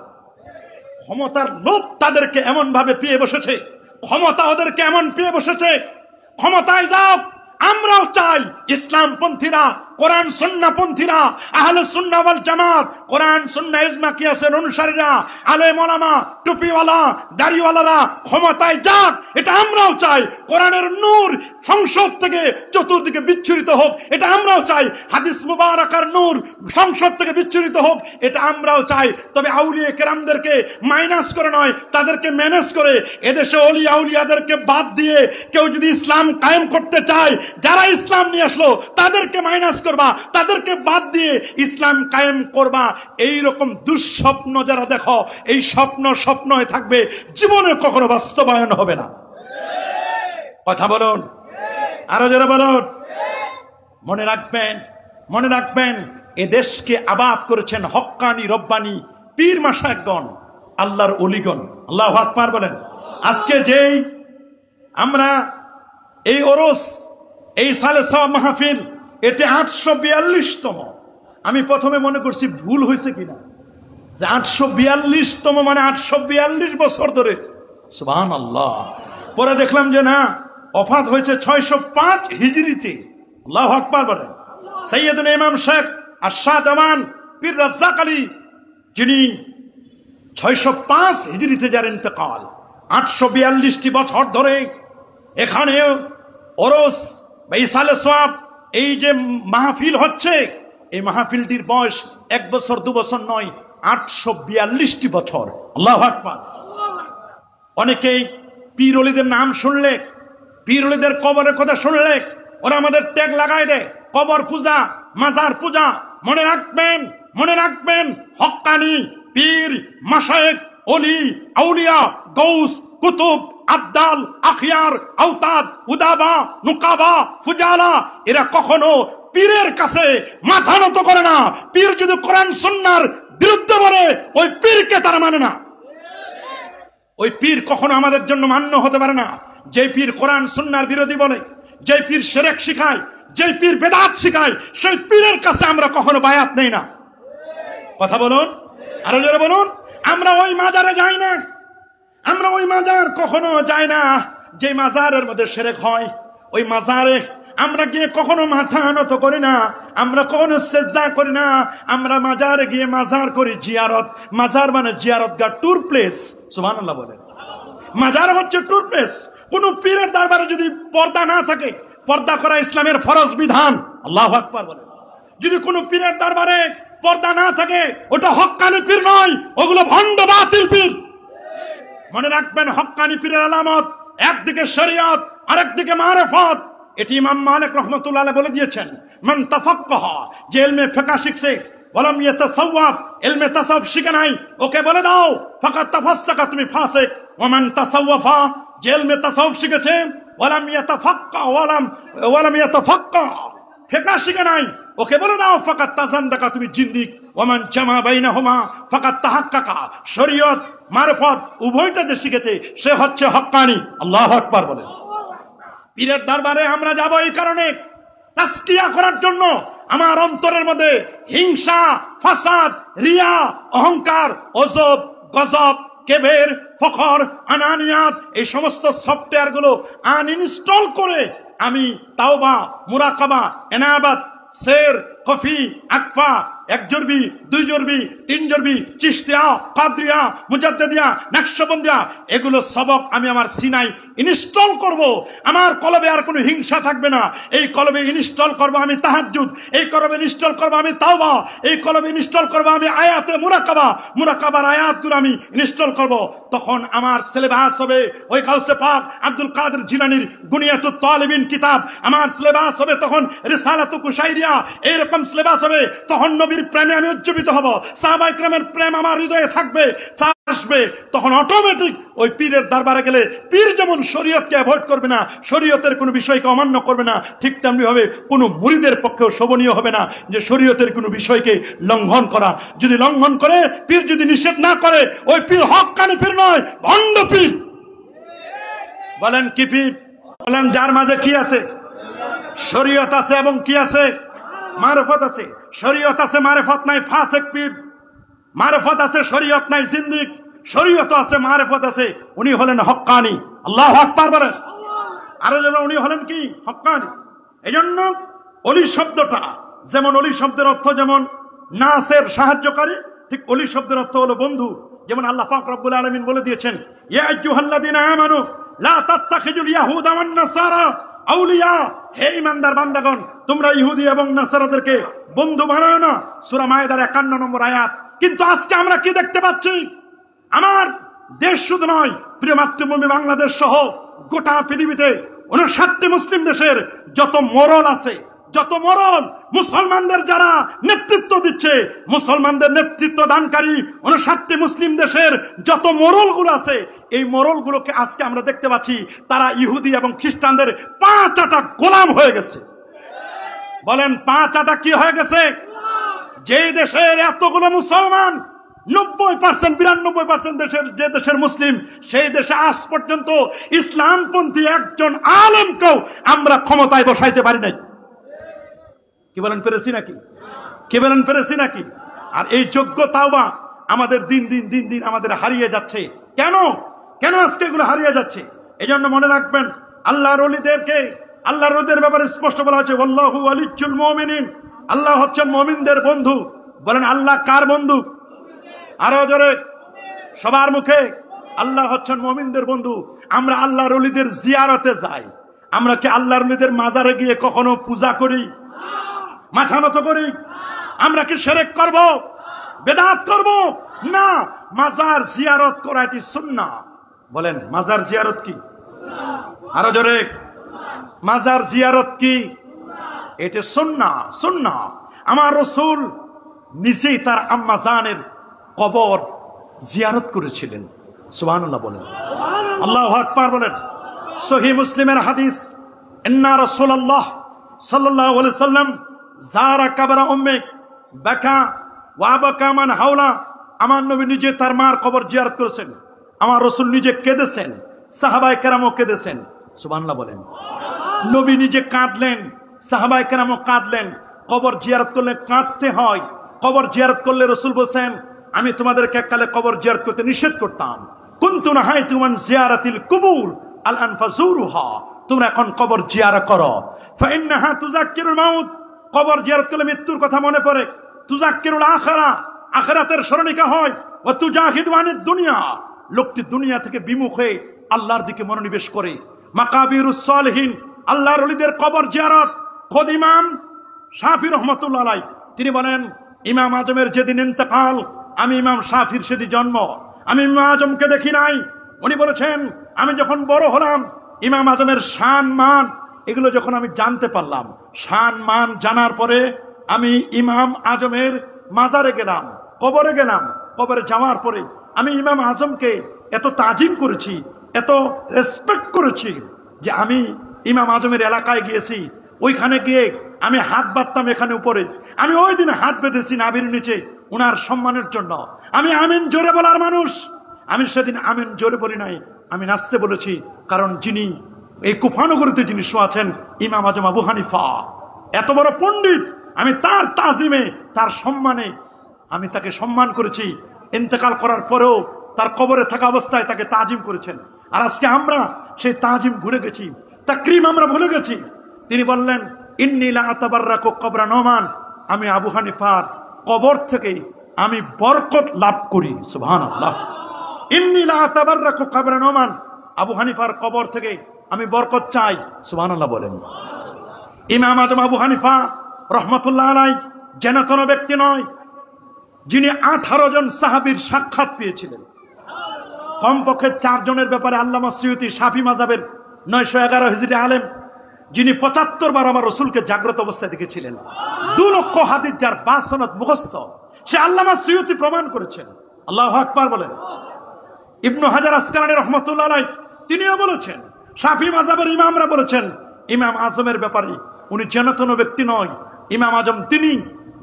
ক্ষমতার লোভ তাদেরকে এমন ভাবে পেয়ে বসেছে, ক্ষমতা ওদেরকে এমন পেয়ে বসেছে, ক্ষমতায় যাও। আমরাও চাই ইসলামপন্থীরা কোরআন সুন্নাহ পন্থীরা, আহলে সুন্নাহ ওয়াল জামাত, কোরআন সুন্নাহ ইজমা কিয়াসের অনুসারীরা, আলেম ওলামা, টুপিওয়ালা, দাড়িওয়ালারা ক্ষমতায় যাক, এটা আমরাও চাই। কোরআনের নূর সংসদ থেকে চতুর্দিকে বিচ্ছুরিত হোক, এটা আমরাও চাই। হাদিস মুবারাকার নূর সংসদ থেকে বিচ্ছুরিত হোক, এটা আমরাও চাই। তবে আউলিয়া কেরামদেরকে মাইনাস করে নয়, তাদেরকে ম্যানেজ করে। এদেশে ওলি আউলিয়াদেরকে বাদ দিয়ে কেউ যদি ইসলাম কায়েম করতে চায়, যারা ইসলাম নিয়ে আসলো তাদেরকে মাইনাস করবা, তাদেরকে বাদ দিয়ে ইসলাম কায়েম করবা। এই রকম দুঃস্বপ্ন যারা দেখো, এই স্বপ্ন স্বপ্ন হয়ে থাকবে, জীবনে কখনো বাস্তবায়ন হবে না। কথা বলুন, আরো যারা বলুন। মনে রাখবেন, মনে রাখবেন, এ দেশকে আবাদ করেছেন হক্কানি রব্বানি পীর মাশায়েখগণ, আল্লাহর ওলিগণ। আল্লাহু আকবার বলেন। আজকে যেই আমরা এই ওরস, এই সালে সওয়াব মাহফিল, এটা 842তম। আমি প্রথমে মনে করছি ভুল হয়েছে কিনা, যে 842তম মানে 842 বছর ধরে। সুবহানাল্লাহ। পরে দেখলাম যে না, ওফাত হয়েছে 605 হিজরিতে। আল্লাহু আকবার বলেন। সৈয়দনা ইমাম শেখ আরশাদ আমান পীর রাজ্জাক আলী, যিনি 605 হিজরিতে যার ইন্তেকাল, 842টি বছর ধরে এখানে ওরস বা ইসালে সওয়াব, এই যে মাহফিল হচ্ছে, এই মাহফিলটির বয়স 1 বছর 2 বছর নয়, 842টি বছর। আল্লাহু আকবার। অনেকেই পীর ওলিদের নাম শুনলে, পীর ওলিদের কবরের কথা শুনলে ওরা আমাদের ট্যাগ লাগায় দেয়, কবর পূজা, মাজার পূজা। মনে রাখবেন, মনে রাখবেন, হক্কানি পীর মাশায়েখ, ওলি আউলিয়া, গৌস, কুতুব, আবদাল, আখিয়ার, আওতাদ, উদাবা, নুকাবা, ফুজালা, এরা কখনো পীরের কাছে মাথা নত করে না। পীর যদি কোরআন সুন্নাহর বিরুদ্ধে বলে, ওই পীরকে তারা মানে না। ওই পীর কখনো আমাদের জন্য মান্য হতে পারে না। যে পীর কোরআন সুন্নাহর বিরোধী বলে, যে পীর শিরক শিখায়, যে পীর বেদাত শিখায়, সেই পীরের কাছে আমরা কখনো বায়াত নেই না। কথা বলুন, আরো জোরে বলুন। আমরা ওই মাজারে যাই না, আমরা ওই মাজার কখনো যাই না যে মাজারের মধ্যে শিরক হয়। ওই মাজারে আমরা গিয়ে কখনো মাথা নত করি না, আমরা কখনো সেজদা করি না। আমরা মাজারে গিয়ে মাজার করি জিয়ারত। মাজার মানে জিয়ারত গা, ট্যুর প্লেস। সুবহানাল্লাহ বলেন। মাজার হচ্ছে ট্যুর প্লেস। কোন পীরের দরবারে যদি পর্দা না থাকে, পর্দা করা ইসলামের ফরজ বিধান। আল্লাহু আকবার বলেন। যদি কোনো পীরের দরবারে পর্দা না থাকে, ওটা হক্কানি পীর নয়, ওগুলো ভণ্ড বাতিল পীর। মনে রাখবেন, হক্কানি পীরের আলামত একদিকে শরিয়ত, আরেকদিকে মারিফত। এটি ইমাম মালিক রাহমাতুল্লাহ আলাইহি বলে দিয়েছেন, মান তাফাক্কাহা, যে ইলমে ফিকহ শিখছে, ওয়ালাম ইয়াতাসাওয়াব, ইলমে তাসাউফ শিখে নাই, ওকে বলে দাও ফাকাত তাফাসসাকা, তুমি ফাসিক। ওয়া মান তাসাওয়াফা, যে ইলমে তাসাউফ শিখেছে, ওয়ালাম ইয়াতাফাক্কা, ওয়ালাম ইয়াতাফাক্কা, ফিকহ শিখে নাই, ওকে বলে দাও ফাকাত তাযান্দাকা, তুমি জিন্দিক। ওয়া মান জামা বাইনাহুমা ফাকাত তাহাক্কাকা, শরীয়ত মারিফত উভয়টা যে শিখেছে সে হচ্ছে হক্কানি। আল্লাহু আকবার বলেন। পীরের দরবারে আমরা যাব এই কারণে, তাসকিয়া করার জন্য। আমার অন্তরের মধ্যে হিংসা, ফাসাদ, রিয়া, অহংকার, অজব, গজব, কেবের, ফখর, আনানিয়াত, এই সমস্ত সফটওয়্যার গুলো আনইনস্টল করে আমি তাওবা, মুরাকাবা, এনাবাত, সের, কফি, আকফা, 1 জরবি, 2 জরবি, 3 জরবি, চিশতিয়া, কাদরিয়া, মুজাদ্দিদিয়া, নকশবন্দিয়া, এগুলো সবক আমি আমার সিনাই ইনস্টল করব। আমার কলবে আর কোনো হিংসা থাকবে না। এই কলবে ইনস্টল করব আমি তাহাজ্জুদ, এই কলবে ইনস্টল করব আমি তাওবা, এই কলবে ইনস্টল করব আমি আয়াতে মুরাকাবা, মুরাকাবার আয়াতগুলো আমি ইনস্টল করব। তখন আমার সিলেবাস হবে ওই গাউসে পাক আব্দুল কাদের জিলানীর গুনিয়াতুত তালিবিন কিতাব। আমার সিলেবাস হবে তখন রিসালাতুল কুশাইরিয়া। এইরকম সিলেবাস হবে। তখন নবীর প্রেমে আমি উজ্জীবিত হব, সাহাবায়ে কেরামের প্রেম আমার হৃদয়ে থাকবে, আসবে। তখন অটোমেটিক ওই পীরের দরবারে গেলে পীর যেমন শরীয়তকে অ্যাভয়েড করবে না, শরীয়তের কোনো বিষয়কে অমান্য করবে না, ঠিক তেমনি ভাবে কোনো মুরিদের পক্ষেও শোভনীয় হবে না যে শরীয়তের কোনো বিষয়কে লঙ্ঘন করা। যদি লঙ্ঘন করে, পীর যদি নিষেধ না করে, ওই পীর হক্কানি পীর নয়, ভণ্ড পীর। বলেন কি পীর? বলেন যার মাঝে কি আছে? শরীয়ত আছে এবং কি আছে? মারিফত আছে। শরীয়ত আছে, মারিফত নাই, ফাসিক পীর। মারিফত আছে, শরীয়ত নাই, জিন্দিক। শরীয়ত আছে, মারিফত আছে, উনি হলেন হক্কানি। আল্লাহু আকবার বলেন। আরো যেন উনি হলেন কি? হক্কানি। এই জন্য অলি শব্দটা যেমন অলি শব্দের অর্থ যেমন নাসের সাহায্যকারী, ঠিক অলি শব্দের অর্থ হলো বন্ধু। যেমন আল্লাহ পাক রব্বুল আলামিন বলে দিয়েছেন, ইয়া আইয়ুহাল্লাযীনা আমানু লা তাত্তাখিযুল ইয়াহুদা ওয়ান নাসারা আউলিয়া, হে ঈমানদার বান্দাগণ, তোমরা ইহুদি এবং নাসারাদেরকে বন্ধু বানাও না। সূরা মায়েদার 51 নম্বর আয়াত। কিন্তু আজকে আমরা কি দেখতে পাচ্ছি? আমার দেশ শুধু নয়, প্রিয় মাতৃভূমি বাংলাদেশ সহ গোটা পৃথিবীতে 59টি মুসলিম দেশের যত মোড়ল আছে, যত মোড়ল মুসলমানদের যারা নেতৃত্ব দিচ্ছে, মুসলমানদের নেতৃত্ব দানকারী 59টি মুসলিম দেশের যত মোড়লগুলো আছে, এই মোড়লগুলোকে আজকে আমরা দেখতে পাচ্ছি তারা ইহুদি এবং খ্রিস্টানদের পাঁচ আটা গোলাম হয়ে গেছে। বলেন পাঁচ আটা কি হয়ে গেছে? যে দেশের এতগুলো মুসলমান 90% 92% দেশের যে দেশের মুসলিম, সেই দেশে আজ পর্যন্ত ইসলামপন্থী একজন আলেমকেও আমরা ক্ষমতায় বসাইতে পারি নাই। কি বলেন পেরেছি নাকি? কি বলেন পেরেছি নাকি? আর এই যোগ্যতাও আমাদের দিন দিন আমাদের হারিয়ে যাচ্ছে। কেন কেন আজকে এগুলো হারিয়ে যাচ্ছে? এই জন্য মনে রাখবেন, আল্লাহর ওলিদেরকে, আল্লাহর ওলিদের ব্যাপারে স্পষ্ট বলা হয়েছে, ওয়াল্লাহু ওয়ালিয়্যুল মুমিনিন, আল্লাহ হচ্ছেন মুমিনদের বন্ধু। বলেন আল্লাহ কার বন্ধু? আরো জোরে সবার মুখে, আল্লাহ হচ্ছেন মুমিনদের বন্ধু। আমরা আল্লাহর ওলিদের জিয়ারতে যাই। আমরা কি আল্লাহর ওলিদের মাজারে গিয়ে কখনো পূজা করি, মাথা নত করি? আমরা কি শিরক করব, বেদাত করব? না, মাজার জিয়ারত করা এটি সুন্নাহ। বলেন মাজার জিয়ারত কি? আরো জোরে, মাজার জিয়ারত কি? এটি সুন্নাহ। সুন্নাহ। আমার রাসূল নিজেই তার আম্মা জানের কবর জিয়ারত করেছিলেন। সুবহানাল্লাহ বলেন, আল্লাহু আকবার বলেন। সহিহ মুসলিমের হাদিস, ইন্না রাসূলুল্লাহ সাল্লাল্লাহু আলাইহি সাল্লাম যারা কবর উম্মে বাকা ওয়া বাকা মান হাওলা, আমার নবী নিজে তার মার কবর জিয়ারত করেছেন। আমার রাসূল নিজে কেঁদেছেন, সাহাবায়ে কেরামও কেঁদেছেন। সুবহানাল্লাহ বলেন। নবী নিজে কাঁদলেন, সাহাবায়ে কেরামও কাঁদলেন। কবর জিয়ারত করলে কাঁদতে হয়। কবর জিয়ারত করলে রাসূল বলেন, আমি তোমাদেরকে এককালে কবর জিয়ারত করতে নিষেধ করতাম। কুনতু নাহাইতু আন জিয়ারাতিল কুবুর আল আনফাজুরুহা, তোমরা এখন কবর জিয়ারত করো। ফাইন্নাহা তুযাক্কিরুল মাউত, কবর জিয়ারত করলে মৃত্যুর কথা মনে পড়ে। তুযাক্কিরুল আখিরা, আখিরাতের স্মরণিকা হয়। ওয়া তুজাহিদু আনিদ দুনিয়া, লোকটি দুনিয়া থেকে বিমুখ হয়ে আল্লাহর দিকে মনোনিবেশ করে। মাকাবিরুস সালিহিন, আল্লাহর ওলিদের কবর জিয়ারত। খোদ ইমাম শাফি রহমাতুল্লাহ আলাইহি তিনি বলেন, ইমাম আজমের যেদিন ইন্তেকাল, আমি ইমাম শাফির সেদিন জন্ম। আমি ইমাম আজমকে দেখি নাই। উনি বলেছেন, আমি যখন বড় হলাম, ইমাম আজমের শান মান এগুলো যখন আমি জানতে পারলাম, শান মান জানার পরে আমি ইমাম আজমের মাজারে গেলাম, কবরে গেলাম। কবরে যাওয়ার পরে আমি ইমাম আজমকে এত তাজিম করেছি, এত রেসপেক্ট করেছি যে আমি ইমাম আজমের এলাকায় গিয়েছি। ওইখানে গিয়ে আমি হাত বাঁধতাম এখানে উপরে। আমি ওই দিন হাত বেঁধেছি নাভির নিচে উনার সম্মানের জন্য। আমি আমিন জোরে বলার মানুষ। আমি সেদিন আমিন জোরে বলি নাই, আমি নাচতে বলেছি। কারণ যিনি এই কুফানগরীতে যিনি শোয়াছেন, ইমাম আজম আবু হানিফা, এত বড় পণ্ডিত, আমি তার তাজিমে, তার সম্মানে আমি তাকে সম্মান করেছি। ইন্তেকাল করার পরেও তার কবরে থাকা অবস্থায় তাকে তাজিম করেছেন। আর আজকে আমরা সেই তাজিম ভুলে গেছি, তাকরিম আমরা ভুলে গেছি। তিনি বললেন, ইন্নী লা আতাবাররাকু কবরা নোমান, আমি আবু হানিফার কবর থেকে আমি বরকত লাভ করি। সুবহানাল্লাহ। ইন্নী লা আতাবাররাকু কবরা নোমান, আবু হানিফার কবর থেকে আমি বরকত চাই। সুবহানাল্লাহ বলেন। ইমাম আজম আবু হানিফা রহমাতুল্লাহ আলাইহি যেন কোনো ব্যক্তি নয়, যিনি 18 জন সাহাবীর সাক্ষাৎ পেয়েছিলেন। কমপক্ষে 4 জনের ব্যাপারে আল্লামা সুয়ুতী শাফি মাযহাবের 911 হিজরি আলেম, যিনি 75 বার আমার রাসূলকে জাগ্রত অবস্থায় দেখেছিলেন। 2 লক্ষ হাদিস যার বাসনত মুখস্থ, সে আল্লামা সুয়ুতী প্রমাণ করেছেন। আল্লাহু আকবার বলেন। ইবনু হাজার আসকালানী রহমাতুল্লাহ আলাইহি তিনিও বলেছেন, শাফি মাযহাবের ইমামরা বলেছেন, ইমাম আজমের ব্যাপারে উনি যেন কোনো ব্যক্তি নয়। ইমাম আজম তিনি,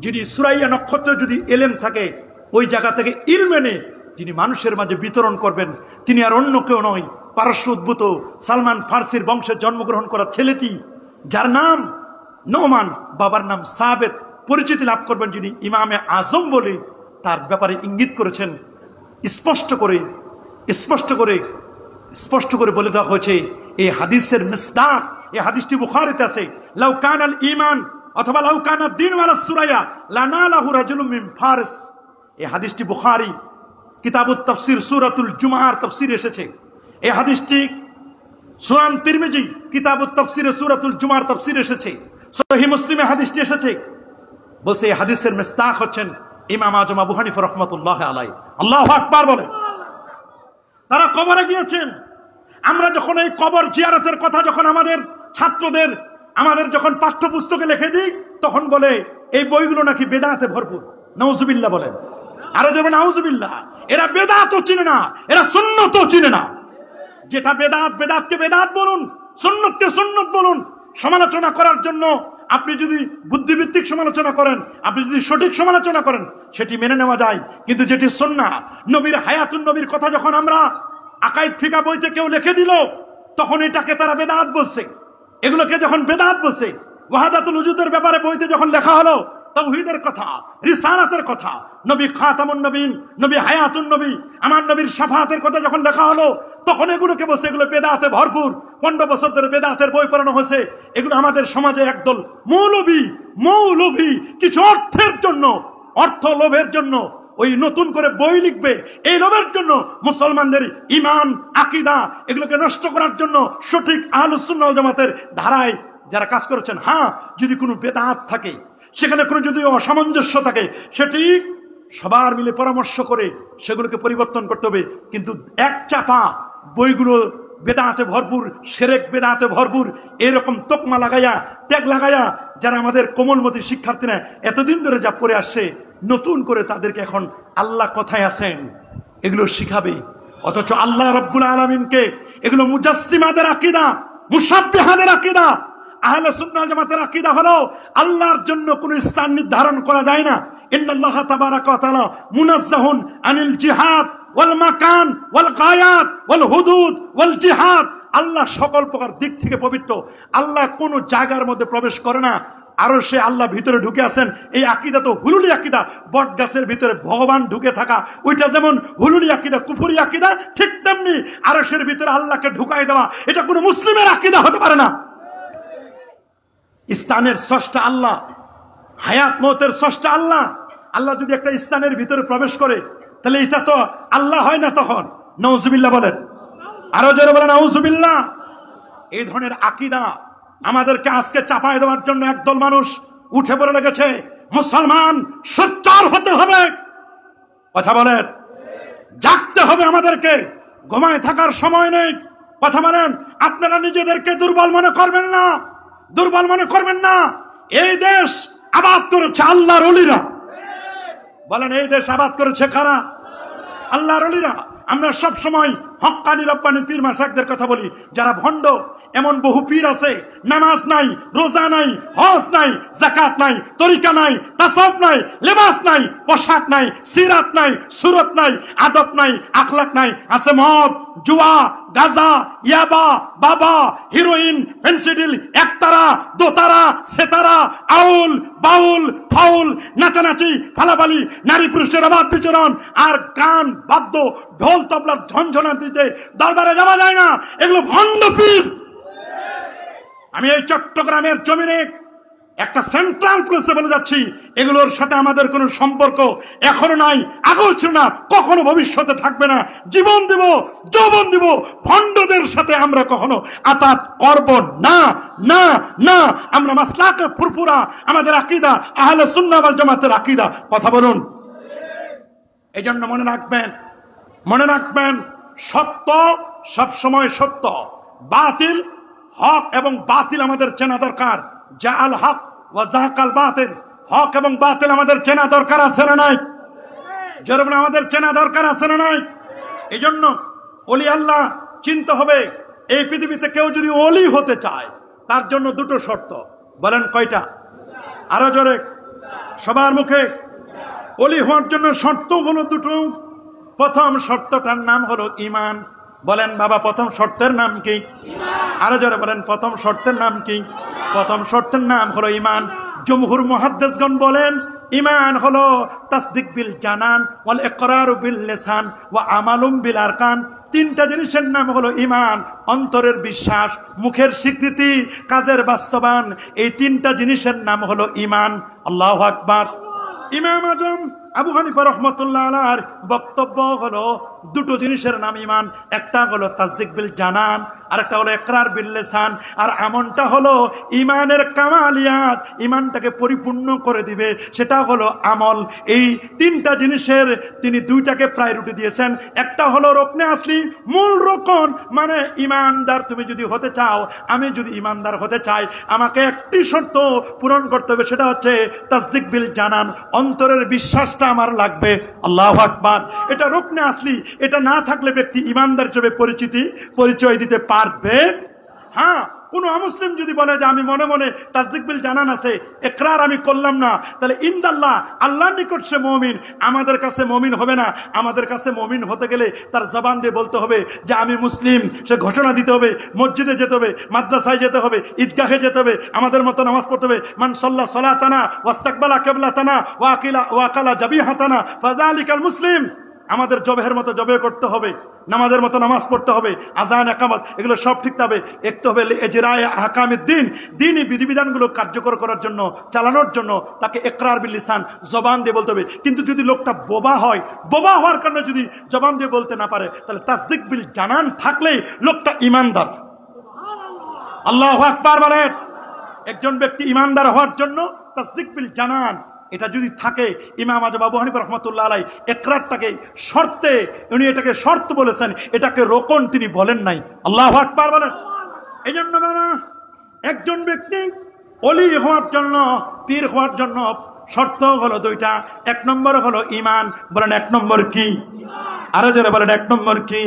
যিনি সুরাইয়া নক্ষত্র যদি এলেম থাকে, ওই জায়গা থেকে ইলম এনে যিনি মানুষের মাঝে বিতরণ করবেন, তিনি আর অন্য কেউ নয়। পারস্য উদ্ভূত সালমান ফার্সির বংশে জন্মগ্রহণ করা ছেলেটি, যার নাম নোমান, বাবার নাম সাবেত, পরিচিতি লাভ করবেন যিনি ইমামে আজম বলে তার ব্যাপারে ইঙ্গিত করেছেন। স্পষ্ট করে বলে দেওয়া হয়েছে এই হাদিসের মিসদাক। এই হাদিসটি বুখারীতে আছে, লাউ কানাল ঈমান অথবা লাউ কানা দ্বীনু আলা সুরাইয়া লানালাহু রাজুলুম মিন ফারিস। এই হাদিসটি বুখারী কিতাবুত তাফসীর সূরাতুল জুমআর তাফসীরে এসেছে। এই হাদিসটি সুনান তিরমিজি কিতাবুত তাফসীরে সূরাতুল জুমআর তাফসীরে এসেছে। সহিহ মুসলিমে হাদিসটি এসেছে। বলছে এই হাদিসের মিসদাক হচ্ছেন ইমাম আজম আবু হানিফা রাহমাতুল্লাহি আলাইহি। আল্লাহু আকবার বলে। তারা কবরে গিয়েছেন। আমরা যখন এই কবর জিয়ারতের কথা যখন আমাদের ছাত্রদের আমাদের যখন পাঠ্যপুস্তকে লিখে দিই, তখন বলে এই বইগুলো নাকি বেদাতে ভরপুর। নাউজুবিল্লাহ বলেন। আরো যেমন নাউজুবিল্লাহ। এরা বেদাতও চিনে না, এরা সুন্নতও চিনে না। যেটা বেদাত, বেদাতকে বেদাত বলুন, সুন্নতকে সুন্নত বলুন। সমালোচনা করার জন্য আপনি যদি বুদ্ধিভিত্তিক সমালোচনা করেন, আপনি যদি সঠিক সমালোচনা করেন, সেটি মেনে নেওয়া যায়। কিন্তু যেটি সুন্নাহ, নবীর হায়াতুন নবীর কথা যখন আমরা আকাইদ ফিকা বইতে কেউ লিখে দিল, তখন এটাকে তারা বেদাত বলছে। এগুলোকে যখন বেদাত বলছে, ওয়াহাদাতুল উজুদের ব্যাপারে বইতে যখন লেখা হলো তাওহীদের কথা, রিসালাতের কথা, নবী খাতামুন নবীন, নবী হায়াতুন নবী, আমার নবীর শাফাআতের কথা যখন লেখা হলো, তখন এগুলোকে বলছে এগুলো বেদাতে ভরপুর। 15 বছর ধরে বেদাতের বই পড়ানো হয়েছে। এগুলো আমাদের সমাজে একদল মৌলবী কিছু অর্থের জন্য, অর্থ লোভের জন্য ওই নতুন করে বই লিখবে, এই লোভের জন্য মুসলমানদের ঈমান আকীদা এগুলোকে নষ্ট করার জন্য সঠিক আহলুস সুন্নাহ ওয়াল জামাতের ধারায় যারা কাজ করেছেন। হ্যাঁ, যদি কোনো বেদাত থাকে, সেখানে কোনো যদি অসামঞ্জস্য থাকে, সেটি সবার মিলে পরামর্শ করে সেগুলোকে পরিবর্তন করতে হবে। কিন্তু এক চাপা বইগুলো বেদাতে ভরপুর, শিরক বেদাতে ভরপুর, এরকম তকমা লাগাইয়া, ট্যাগ লাগাইয়া যারা আমাদের কোমলমতি শিক্ষার্থীরা এতদিন ধরে যা পড়ে আসছে, নতুন করে তাদেরকে এখন আল্লাহ কোথায় আছেন এগুলো শিখাবে। অথচ আল্লাহ রাব্বুল আলামিনকে এগুলো মুজাসসিমাদের আকীদা, মুশাব্বিহাদের আকীদা। আহলে সুন্নাহ ওয়াল জামাতের আকীদা হলো আল্লাহর জন্য কোনো স্থান নির্ধারণ করা যায় না। ইন্নাল্লাহ তাবারাকা ওয়া তাআলা মুনাজ্জাহুন আনিল জিহাদ ওয়াল মাকান ওয়াল গায়াত ওয়াল হুদুদ ওয়াল জিহাদ। আল্লাহ সকল প্রকার দিক থেকে পবিত্র। আল্লাহ কোনো জায়গার মধ্যে প্রবেশ করে না। আরো সে আল্লাহ ভিতরে ঢুকে আছেন। এই আকীদা তো হুলুলি আকীদা। বট গাছের ভিতরে ভগবান ঢুকে থাকা, ওইটা যেমন হুলুলি আকীদা, কুফরি আকীদা, ঠিক তেমনি আরশের ভিতরে আল্লাহকে ঢুকাই দেওয়া, এটা কোনো মুসলিমের আকীদা হতে পারে না। স্থানের স্রষ্টা আল্লাহ, হায়াত মওতের স্রষ্টা আল্লাহ। আল্লাহ যদি একটা স্থানের ভিতরে প্রবেশ করে, তাহলে এটা তো আল্লাহ হয় না তখন। নাউজুবিল্লাহ বলেন। আরো জোরে বলেন নাউজুবিল্লাহ। এই ধরনের আকীদা আমাদেরকে আজকে চাপায় দেওয়ার জন্য একদল মানুষ উঠে পড়ে লেগেছে। মুসলমান সোচ্চার হতে হবে, কথা বলেন, জাগতে হবে আমাদেরকে, ঘুমায় থাকার সময় নেই। কথা বলেন। আপনারা নিজেদেরকে দুর্বল মনে করবেন না, দুর্বল মনে করবেন না। এই দেশ আবাদ করেছে আল্লাহর ওলিরা। বলেন, এই দেশ আবাদ করেছে কারা? আল্লাহর ওলিরা। আমরা সব সময় হক্কানি রব্বানি পীর মাশায়েখদের কথা বলি, যারা ভণ্ড। এমন বহু পীর আছে, নামাজ নাই, রোজা নাই, হজ নাই, যাকাত নাই, তরিকা নাই, তাসাউফ নাই, লেবাস নাই, পোশাক নাই, সিরাত নাই, সুরত নাই, আদব নাই, আখলাক নাই। আছে মদ, জুয়া, গাজা, ইয়াবা, বাবা, হিরোইন, ফেন্সিডিল, একতারা, দোতারা, সেতারা, আউল, বাউল, ফাউল, নাচানাচি, ফালাফালি, নারী পুরুষের অবাধ বিচরণ, আর গান বাদ্য, ঢোল তবলার ঝনঝনা দিতে দরবারে যাওয়া যায় না। এগুলো ভণ্ড পীর। আমি এই চট্টগ্রামের জমিনে একটা সেন্ট্রাল প্লেসে বলে যাচ্ছি, এগুলোর সাথে আমাদের কোনো সম্পর্ক এখনো নাই, আগেও ছিল না, কখনো ভবিষ্যতে থাকবে না। জীবন দিব, যৌবন দিব, ভণ্ডদের সাথে আমরা কখনো আতাত করব না, না, না। আমরা মাসলাকে ফুরফুরা, আমাদের আকীদা আহলে সুন্নাহ ওয়াল জামাতের আকীদা। কথা বলুন। এই জন্য মনে রাখবেন, মনে রাখবেন, সত্য সবসময় সত্য, বাতিল হক এবং বাতিল আমাদের চেনা দরকার। জাআল হক ওয়া যাহাকাল বাতিল, হক এবং বাতিল আমাদের চেনা দরকার আছে না নাই? যেরকম আমাদের চেনা দরকার আছে না নাই? এই জন্য ওলি আল্লাহ চিনতে হবে। এই পৃথিবীতে কেউ যদি ওলি হতে চায়, তার জন্য দুটো শর্ত। বলেন কয়টা? আরো জোরে, সবার মুখে। ওলি হওয়ার জন্য শর্ত হলো দুটো। প্রথম শর্তটার নাম হলো ঈমান। বলেন বাবা, প্রথম শর্তের নাম কি? আরো জোরে বলেন, প্রথম শর্তের নাম কি? প্রথম শর্তের নাম হলো ঈমান। জমহুর মুহাদ্দিসগণ বলেন, ঈমান হলো তাসদিক বিল জানান ওয়াল ইকরারু বিল লিসান ওয়া আমালুম বিল আরকান। তিনটা জিনিসের নাম হলো ঈমান, অন্তরের বিশ্বাস, মুখের স্বীকৃতি, কাজের বাস্তবায়ন। এই তিনটা জিনিসের নাম হলো ঈমান। আল্লাহু আকবার। ইমাম আজম আবু হানিফা রাহমাতুল্লাহ আলাইহির বক্তব্য হলো দুটো জিনিসের নাম ঈমান। একটা হলো তাসদিক বিল জানান, আর একটা হলো ইকরার বিল লিসান। আর আমলটা হলো ঈমানের কামালিয়াত, ঈমানটাকে পরিপূর্ণ করে দিবে, সেটা হলো আমল। এই তিনটা জিনিসের তিনি দুইটাকে প্রায়োরিটি দিয়েছেন। একটা হলো রুকনে আসলি, মূল রকন, মানে ঈমানদার তুমি যদি হতে চাও, আমি যদি ঈমানদার হতে চাই, আমাকে একটি শর্ত পূরণ করতে হবে, সেটা হচ্ছে তাসদিক বিল জানান, অন্তরের বিশ্বাসটা আমার লাগবে। আল্লাহু আকবার। এটা রুকনে আসলি, এটা না থাকলে ব্যক্তি ঈমানদার হিসেবে পরিচয় দিতে পারবে। হ্যাঁ, কোন অমুসলিম যদি বলে যে আমি মনে মনে তাসদিক বিল জানান আছে, ইকরার আমি করলাম না, তাহলে ইনদাল্লাহ, আল্লাহর নিকট সে মুমিন, আমাদের কাছে মুমিন হবে না। আমাদের কাছে মুমিন হতে গেলে তার জবান দিয়ে বলতে হবে যে আমি মুসলিম, সে ঘোষণা দিতে হবে, মসজিদে যেতে হবে, মাদ্রাসায় যেতে হবে, ঈদগাহে যেতে হবে, আমাদের মতো নামাজ পড়তে হবে। মান সাল্লা সালাতানা ওয়াস্তাকবালা কিবলাতানা ওয়াকালা জাবিহাতানা ফাযালিকাল মুসলিম। আমাদের জবেহের মতো জবে করতে হবে, নামাজের মতো নামাজ পড়তে হবে, আজান একামত এগুলো সব ঠিক হবে। একটু হবে এজরায়ে আহকামের দিন, দিনই বিধিবিধানগুলো কার্যকর করার জন্য, চালানোর জন্য তাকে ইকরার বিল লিসান, জবান দিয়ে বলতে হবে। কিন্তু যদি লোকটা বোবা হয়, বোবা হওয়ার কারণে যদি জবান দিয়ে বলতে না পারে, তাহলে তাসদিক বিল জানান থাকলেই লোকটা ঈমানদার। আল্লাহু আকবার বলেন। একজন ব্যক্তি ঈমানদার হওয়ার জন্য তাসদিক বিল জানান এটা যদি থাকে, ইমাম আজম আবু হানিফা রাহমাতুল্লাহ আলাইহি ইকরারটাকে শর্তে, উনি এটাকে শর্ত বলেছেন, এটাকে রোকন তিনি বলেন নাই। আল্লাহু আকবার বলেন। এই জন্য মানে একজন ব্যক্তি ওলি হওয়ার জন্য, পীর হওয়ার জন্য শর্ত হলো দুইটা। এক নম্বর হলো ঈমান। বলেন এক নম্বর কি? আরো জোরে বলেন এক নম্বর কি?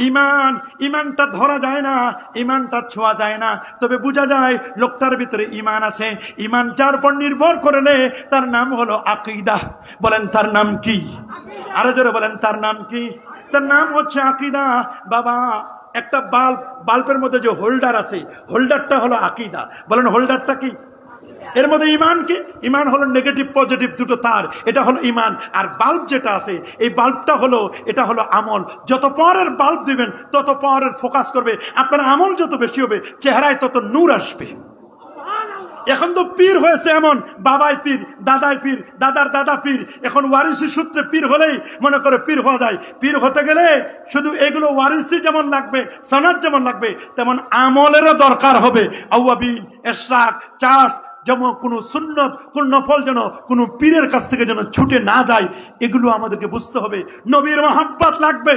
ঈমান। ঈমানটা ধরা যায় না, ঈমানটা ছোঁয়া যায় না, তবে বোঝা যায় লোকটার ভিতরে ঈমান আছে। ঈমান যার উপর নির্ভর করলে তার নাম হলো আকীদা। বলেন তার নাম কি? আরো জোরে বলেন তার নাম কি? তার নাম হচ্ছে আকীদা। বাবা, একটা বাল্বের মধ্যে যে হোল্ডার আছে, হোল্ডারটা হলো আকীদা। বলেন হোল্ডারটা কি? এর মধ্যে ঈমান কি? ঈমান হলো নেগেটিভ পজিটিভ দুটো তার, এটা হলো ঈমান। আর বাল্ব যেটা আছে, এই বাল্বটা হলো, এটা হলো আমল। যত পাওয়ারের বাল্ব দিবেন তত পাওয়ারের ফোকাস করবে, আপনার আমল যত বেশি হবে চেহারায় তত নূর আসবে। এখন তো পীর হয়েছে এমন, বাবাই পীর, দাদাই পীর, দাদার দাদা পীর। এখন ওয়ারিসি সূত্রে পীর হলেই মনে করে পীর হওয়া যায়। পীর হতে গেলে শুধু এগুলো ওয়ারিসি যেমন লাগবে, সনদ যেমন লাগবে, তেমন আমলেরও দরকার হবে। আওয়াবিন, ইশরাক, চাষ, যেমন কোনো সুন্নত, কোন নফল যেন কোনো পীরের কাছ থেকে যেন ছুটে না যায়, এগুলো আমাদেরকে বুঝতে হবে। নবীর মহব্বত লাগবে।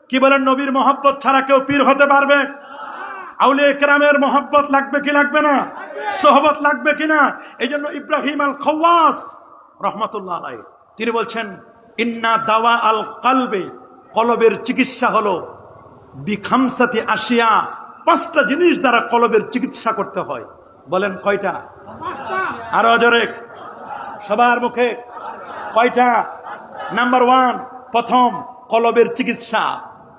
কি বলেন? নবীর মহব্বত ছাড়া কেউ পীর হতে পারবে? আউলিয়া কেরামের মহব্বত লাগবে কি লাগবে না? সোহবত লাগবে কিনা? এই জন্য ইব্রাহিম আল খাওয়াস রহমাতুল্লাহ আলাইহি তিনি বলছেন, ইন্না দাওয়া আল কলবে, কলবের চিকিৎসা হলো বিখামসাতি আশিয়া, পাঁচটা জিনিস দ্বারা কলবের চিকিৎসা করতে হয়। বলেন কয়টা? আরো জোরে সবার মুখে কয়টা? নাম্বার ওয়ান, প্রথম কলবের চিকিৎসা।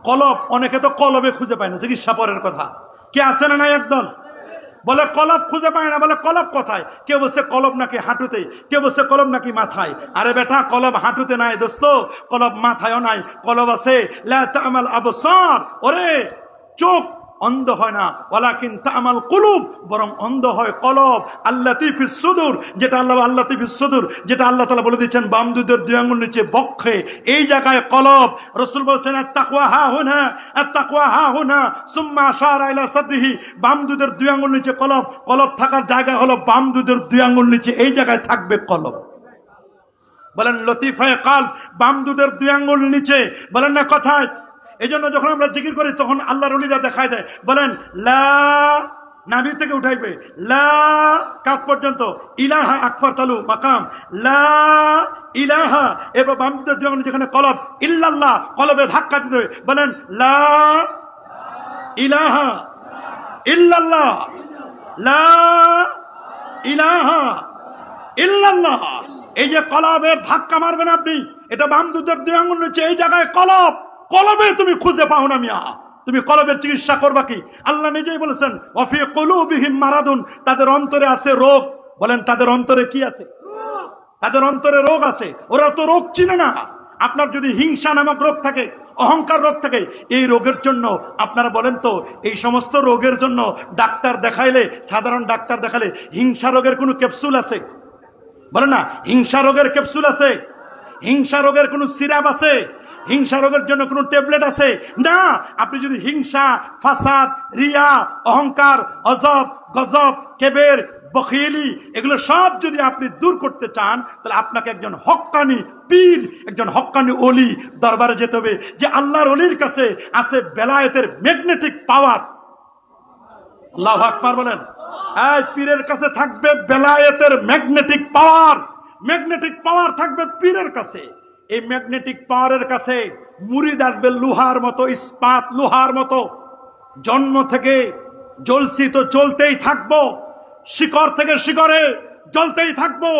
কলব, অনেকে তো কলবে খুঁজে পায় না, চিকিৎসা পরের কথা। কে আছে না নাই একদল বলে কলব খুঁজে পায় না, বলে কলব কোথায়? কেউ বলছে কলব নাকি হাঁটুতে, কেউ বলছে কলব নাকি মাথায়। আরে বেটা, কলব হাঁটুতে নাই দোস্ত, কলব মাথায়ও নাই, কলব আছে লা তা'মাল আবসার। ওরে চোখ অন্ধ হয় না, ওয়ালাকিন তা'মাল কুলুব, বরং অন্ধ হয় কলব। আল্লাতী ফিস সুদূর, যেটা আল্লাতী ফিস সুদূর, যেটা আল্লাহ তাআলা বলে দিয়েছেন বাম দুধের দুই আঙ্গুল নিচে বক্ষে, এই জায়গায় কলব। রাসূল বলেছেন আত-তাকওয়া হা হুনা, আত-তাকওয়া হা হুনা, সুম্মা আশারা ইলা সাদরিহি, বাম দুধের দুই আঙ্গুল নিচে কলব। কলব থাকার জায়গা হলো বাম দুধের দুই আঙ্গুল নিচে, এই জায়গায় থাকবে কলব। বলেন লতিফায়ে কলব, বাম দুধের দুই আঙ্গুল নিচে। বলেন না কথায়? এই জন্য যখন আমরা জিকির করি তখন আল্লাহর ওলিরা দেখায় দেয়। বলেন লা, নাভি থেকে উঠাইবে, লা কাত পর্যন্ত, ইলাহা আকফর তালু মাকাম, লা ইলাহা, এবার বাম দিকে দুই আঙ্গুল যেখানে কলব, ইল্লাল্লাহ, কলবে ধাক্কা দিতে হবে। বলেন লা ইলাহা ইল্লাল্লাহ, লা ইলাহা ইল্লাল্লাহ। এই যে কলবের ধাক্কা মারবেন আপনি, এটা বাম দুধের দুই আঙ্গুল নিচে, এই জায়গায় কলব। কলবে তুমি খুঁজে পাও না মিয়া, তুমি কলবের চিকিৎসা করবা কি? আল্লাহ নিজেই বলেছেন ওয়াফি কুলুবিহিম মারাদুন, তাদের অন্তরে আছে রোগ। বলেন তাদের অন্তরে কি আছে? তাদের অন্তরে রোগ আছে। ওরা তো রোগ চিনে না। আপনার যদি হিংসা নামক রোগ থাকে, অহংকার রোগ থাকে। এই রোগের জন্য আপনারা বলেন তো, এই সমস্ত রোগের জন্য ডাক্তার দেখাইলে, সাধারণ ডাক্তার দেখালে হিংসা রোগের কোনো ক্যাপসুল আছে? বলেন না, হিংসা রোগের ক্যাপসুল আছে? হিংসা রোগের কোনো সিরাপ আছে? হিংসা রোগের জন্য কোনো ট্যাবলেট আছে? না। আপনি যদি হিংসা, ফাসাদ, রিয়া, অহংকার, অজব, গজব, কেবের, বখিলি এগুলো সব যদি আপনি দূর করতে চান, তাহলে আপনাকে একজন হক্কানি পীর, একজন হক্কানি ওলি দরবারে যেতে হবে, যে আল্লাহর ওলির কাছে আছে বেলায়েতের ম্যাগনেটিক পাওয়ার। আল্লাহু আকবার বলেন। এই পীরের কাছে থাকবে বেলায়েতের ম্যাগনেটিক পাওয়ার। ম্যাগনেটিক পাওয়ার থাকবে পীরের কাছে। এই ম্যাগনেটিক পাওয়ারের কাছে মুরিদ আসবে লোহার মতো, ইস্পাত লোহার মতো। জন্ম থেকে জ্বলছি তো জ্বলতেই থাকবো, শিকড় থেকে শিকড়ে জ্বলতেই থাকবো,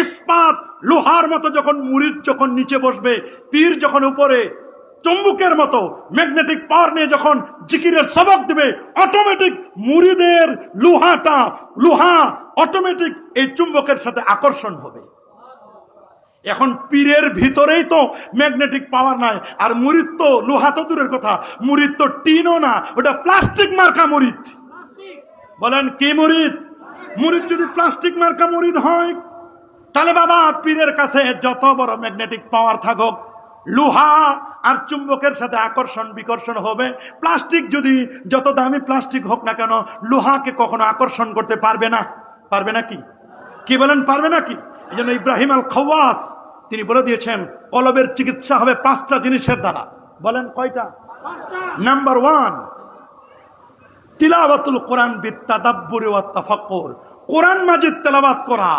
ইস্পাত লোহার মতো। যখন মুরিদ যখন নিচে বসবে, পীর যখন উপরে, চুম্বকের মতো ম্যাগনেটিক পাওয়ার নিয়ে যখন জিকিরের সবক দিবে, অটোমেটিক মুরিদের লোহা অটোমেটিক এই চুম্বকের সাথে আকর্ষণ হবে। এখন পীরের ভিতরেই তো ম্যাগনেটিক পাওয়ার নাই, আর মুরিদ তো লোহা তো দূরের কথা, মুরিদ তো টিনও না, ওটা প্লাস্টিক মার্কা মুরিদ। বলেন কি মুরিদ? মুরিদ যদি প্লাস্টিক মার্কা মুরিদ হয়, তাহলে বাবা পীরের কাছে যত বড় ম্যাগনেটিক পাওয়ার থাকুক, লোহা আর চুম্বকের সাথে আকর্ষণ বিকর্ষণ হবে। প্লাস্টিক যদি যত দামি প্লাস্টিক হোক না কেন, লোহাকে কখনো আকর্ষণ করতে পারবে না। পারবে নাকি? কি বলেন, পারবে নাকি? এই জন্য ইব্রাহিম আল খাওয়াস তিনি বলে দিয়েছেন, কলবের চিকিৎসা হবে 5টা জিনিসের দ্বারা। বলেন কয়টা? নাম্বার 1, তিলাওয়াতুল কোরআন বিত্তাদাব্বুর ওয়াত তাফাক্কুর। কোরআন মাজিদ তেলাওয়াত করা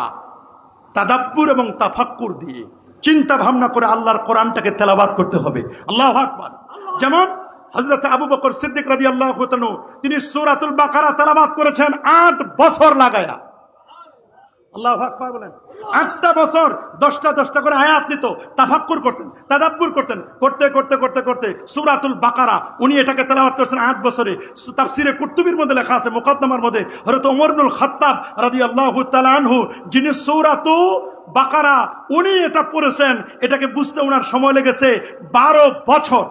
তাদাব্বুর এবং তাফাক্কুর দিয়ে, চিন্তা ভাবনা করে আল্লাহর কোরআনটাকে তেলাওয়াত করতে হবে। আল্লাহু আকবার। যেমন হযরত আবু বকর সিদ্দিক রাদিয়াল্লাহু তাআলা তিনি সূরাতুল বাকারা তেলাওয়াত করেছেন 8 বছর লাগায়া। আল্লাহু আকবার বলেন। 8টা বছর 10টা করে আয়াত নিত, তাফাক্কুর করতেন, তাদাব্বুর করতেন, করতে করতে করতে করতে সূরাতুল বাকারা উনি এটাকে তেলাওয়াত করেছেন 8 বছরে। তাফসিরে কুরতুবির মধ্যে লেখা আছে, মুকদ্দমার মধ্যে, হযরত ওমর ইবনুল খাত্তাব রাদিয়াল্লাহু তাআলা আনহু যিনি সূরাতুল বাকারা উনি এটা পড়েছেন, এটাকে বুঝতে ওনার সময় লেগেছে 12 বছর।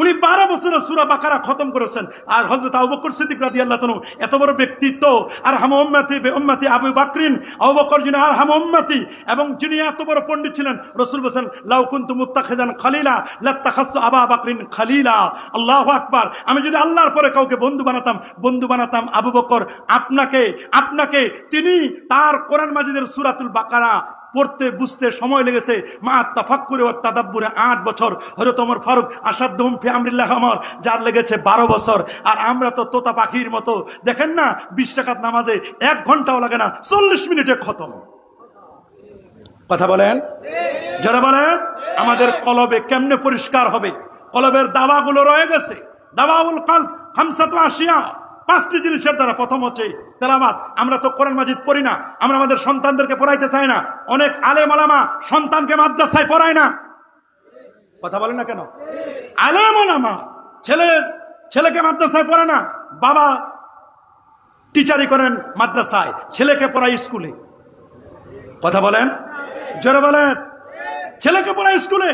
উনি 12 বছরের সূরা বাকারা খতম করেছেন। আর হযরত আবু বকর সিদ্দিক রাদিয়াল্লাহু তাআলা এত বড় ব্যক্তিত্ব, আর হাম উম্মতি বে উম্মতি আবু বকরিন, আবু বকর যিনি আর হাম উম্মতি, এবং যিনি এত বড় পণ্ডিত ছিলেন, রাসূল বলেন লাউ কুনতু মুত্তাখিযান খালিলা লাত্তাখাসতু আবু বকরিন খালিলা। আল্লাহু আকবার। আমি যদি আল্লাহর পরে কাউকে বন্ধু বানাতাম আবু বকর আপনাকে। তিনি তার কোরআন মাজিদের সূরাতুল বাকারা পড়তে বুঝতে সময় লেগেছে মা তাফাক্কুরে ওয়াত তাদাব্বুরে 8 বছর। হযরত ওমর ফারুক আসাদুহুম ফি আমরিল্লাহ আমর, যার লেগেছে 12 বছর। আর আমরা তো তোতা পাখির মতো, দেখেন না 20 রাকাত নামাজে 1 ঘন্টাও লাগে না, 40 মিনিটে খতম। কথা বলেন, যারা বলেন আমাদের কলবে কেমনে পরিষ্কার হবে? কলবের দাওয়াগুলো রয়ে গেছে। দাওয়াউল কলব খামসাতু আশিয়া, 5টি জিনিসের দ্বারা। প্রথম হচ্ছে তেলাওয়াত। আমরা তো কোরআন মাজিদ পড়ি না, আমরা আমাদের সন্তানদেরকে পড়াইতে চাই না। অনেক আলেম ওলামা সন্তানকে মাদ্রাসায় পড়ায় না। কথা বলেন না কেন? আলেম ওলামা ছেলেকে মাদ্রাসায় পড়ে না, বাবা টিচারি করেন মাদ্রাসায়, ছেলেকে পড়ায় স্কুলে। কথা বলেন, জোরে বলেন। ছেলেকে পড়ায় স্কুলে।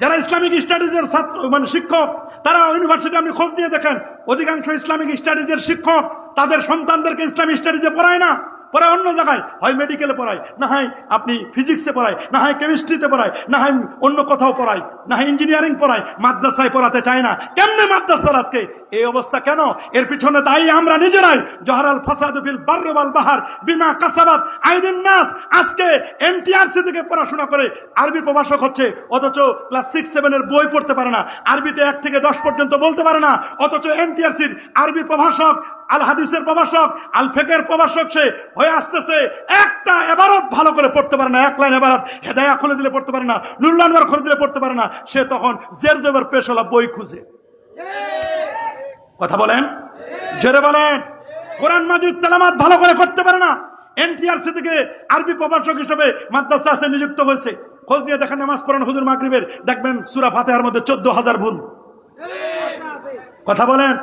যারা ইসলামিক স্টাডিজের ছাত্র মানে শিক্ষক, তারা ইউনিভার্সিটি আপনি খোঁজ নিয়ে দেখেন, অধিকাংশ ইসলামিক স্টাডিজের শিক্ষক তাদের সন্তানদেরকে ইসলামিক স্টাডিজে পড়ায় না, পড়ায় অন্য জায়গায়, হয় মেডিকেলে পড়ায়, না হয় আপনি ফিজিক্সে পড়ায়, না হয় কেমিস্ট্রিতে পড়ায়, না হয় অন্য কোথাও পড়ায়, না হয় ইঞ্জিনিয়ারিং পড়ায়, মাদ্রাসায় পড়াতে চায় না। কেমনে মাদ্রাসার আজকে এই অবস্থা কেন? এর পিছনে দায়ী আমরা নিজেরাই। জহরাল ফাসাদু ফিল বাররি ওয়াল বাহর বিমা কাসাবাত আইদিন নাস। আজকে এনটিআরসি থেকে পড়াশোনা করে আরবি প্রভাষক হচ্ছে, অথচ ক্লাস 6-7 এর বই পড়তে পারে না, আরবিতে 1 থেকে 10 পর্যন্ত বলতে পারে না, অথচ এনটিআরসির আরবি প্রভাষক, আল হাদিসের প্রভাষক, আল ফিকহের প্রভাষক সে হয়ে আসতেছে। একটা ইবারত ভালো করে পড়তে পারে না, 1 লাইন ইবারত হেদায়া খুলে দিলে পড়তে পারে না, নুরুল আনওয়ার খুলে দিলে পড়তে পারে না। সে তখন জের জবর পেশওয়ালা বই খুঁজে। কথা বলেন, জোরে বলেন। কোরআন মাজিদ তেলাওয়াত ভালো করে করতে পারে না। এনটিআরসি থেকে আরবি প্রভাষক হিসেবে মাদ্রাসা আছে নিযুক্ত হয়েছে। খোঁজ নিয়ে দেখেন, নামাজ পড়ান হুজুর মাগরিবের, দেখবেন সূরা ফাতিহার মধ্যে 14,000 ভুল। কথা বলেন।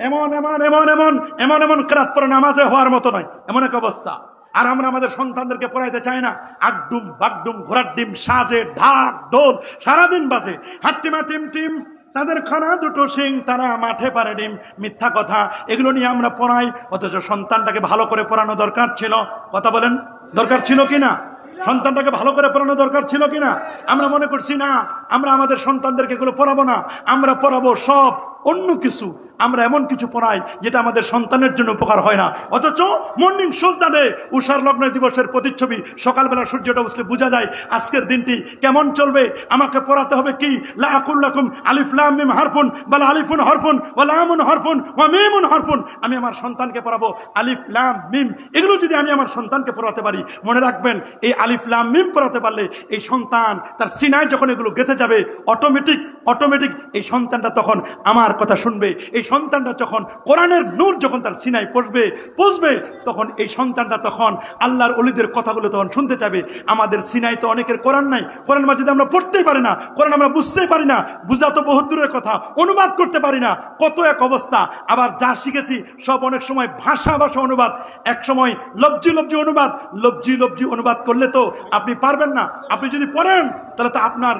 এমন কিরাত পড়ে নামাজে হওয়ার মতো নয়, এমন এক অবস্থা। আর আমরা আমাদের সন্তানদেরকে পড়াইতে চাই না। আগডুম বাগডুম ঘোড়ার ডিম সাজে ঢাক ঢোল সারাদিন বাজে, হাট্টিমা টিম টিম, তাদের খানা দুটো সিং, তারা মাঠে পারে ডিম। মিথ্যা কথা, এগুলো নিয়ে আমরা পড়াই, অথচ সন্তানটাকে ভালো করে পড়ানো দরকার ছিল। কথা বলেন, দরকার ছিল কিনা? সন্তানটাকে ভালো করে পড়ানো দরকার ছিল কিনা? আমরা মনে করছি না, আমরা আমাদের সন্তানদেরকে এগুলো পড়াবো না, আমরা পড়াবো সব অন্য কিছু। আমরা এমন কিছু পড়াই যেটা আমাদের সন্তানের জন্য উপকার হয় না, অথচ মর্নিং সজদা উষার লগ্ন দিবসের প্রতিচ্ছবি, সকালবেলা সূর্যটা উঠলে বোঝা যায় আজকের দিনটি কেমন চলবে। আমাকে পড়াতে হবে কি, লা আকুল লাকুম আলিফ লাম মিম হারফুন বাল আলিফুন হরফুন ওয়া লামুন হরফুন ওয়া মিমুন হরফুন। আমি আমার সন্তানকে পড়াবো আলিফ লাম মিম, এগুলো যদি আমি আমার সন্তানকে পড়াতে পারি, মনে রাখবেন এই আলিফ লাম মিম পড়াতে পারলে এই সন্তান তার সিনায় যখন এগুলো গেঁথে যাবে, অটোমেটিক এই সন্তানটা তখন আমার কথা শুনবে। এই সন্তানটা যখন কোরআনের নূর যখন তার সিনায় পৌঁছবে, তখন এই সন্তানটা তখন আল্লাহর ওলিদের কথাগুলো তখন শুনতে চাবে। আমাদের সিনায় তো অনেকের কোরআন নাই, কোরআন মাজিদে আমরা পড়তেই পারি না, কোরআন আমরা বুঝতেই পারি না, বুঝা তো বহুত দূরের কথা, অনুবাদ করতে পারি না, কত এক অবস্থা। আবার যা শিখেছি সব অনেক সময় ভাষা অনুবাদ, এক সময় লব্জি অনুবাদ করলে তো আপনি পারবেন না। আপনি যদি পড়েন তাহলে তো আপনার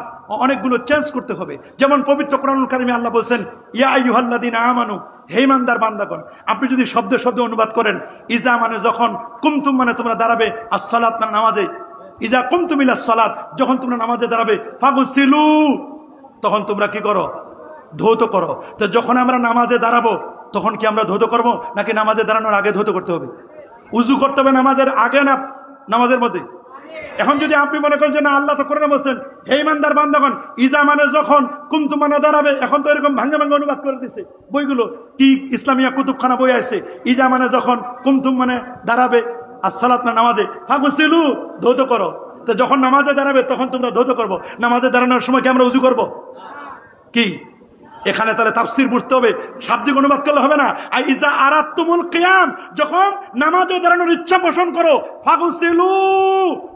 অনেকগুলো চেঞ্জ করতে হবে। যেমন পবিত্র কোরআনুল কারিমে আল্লাহ বলছেন, ইয়া আইয়ুহাল্লাযীনা আমানু, হে ইমানদার বান্দাগণ। আপনি যদি শব্দে অনুবাদ করেন, ইজা মানে যখন, কুমতুম মানে তোমরা দাঁড়াবে, as-সালাত মানে নামাজে, ইজা কুমতুম ইলাস সালাত, যখন তোমরা নামাজে দাঁড়াবে, ফাগসিলু, তখন তোমরা কি করো? ধৌত করো। তো যখন আমরা নামাজে দাঁড়াবো তখন কি আমরা ধৌত করবো, নাকি নামাজে দাঁড়ানোর আগে ধৌত করতে হবে? উজু করতে হবে নামাজের আগে না নামাজের মধ্যে? এখন যদি আপনি মনে করেন যে না, আল্লাহ তো কোরআনে বলছেন হে ইমানদার বান্দাগণ, ইজা মানে যখন, কুমতু মানে দাঁড়াবে। এখন তো এরকম ভাঙ্গা অনুবাদ করে দিছে বইগুলো, কি ইসলামিয়া কুতুবখানা বই আছে, ইজা মানে যখন, কুমতুম মানে দাঁড়াবে, আর সালাত না নামাজে, ফাগসিলু ধৌত করো। তো যখন নামাজে দাঁড়াবে তখন তোমরা ধৌত করবো। নামাজে দাঁড়ানোর সময় কি আমরা উজু করবো? কি এখানে তাহলে তাফসীর বুঝতে হবে, শাব্দিক অনুবাদ করলে হবে না। আর ইজা আরাতুমুল কিয়াম, যখন নামাজে দাঁড়ানোর ইচ্ছা পোষণ করো, ফাগসিলু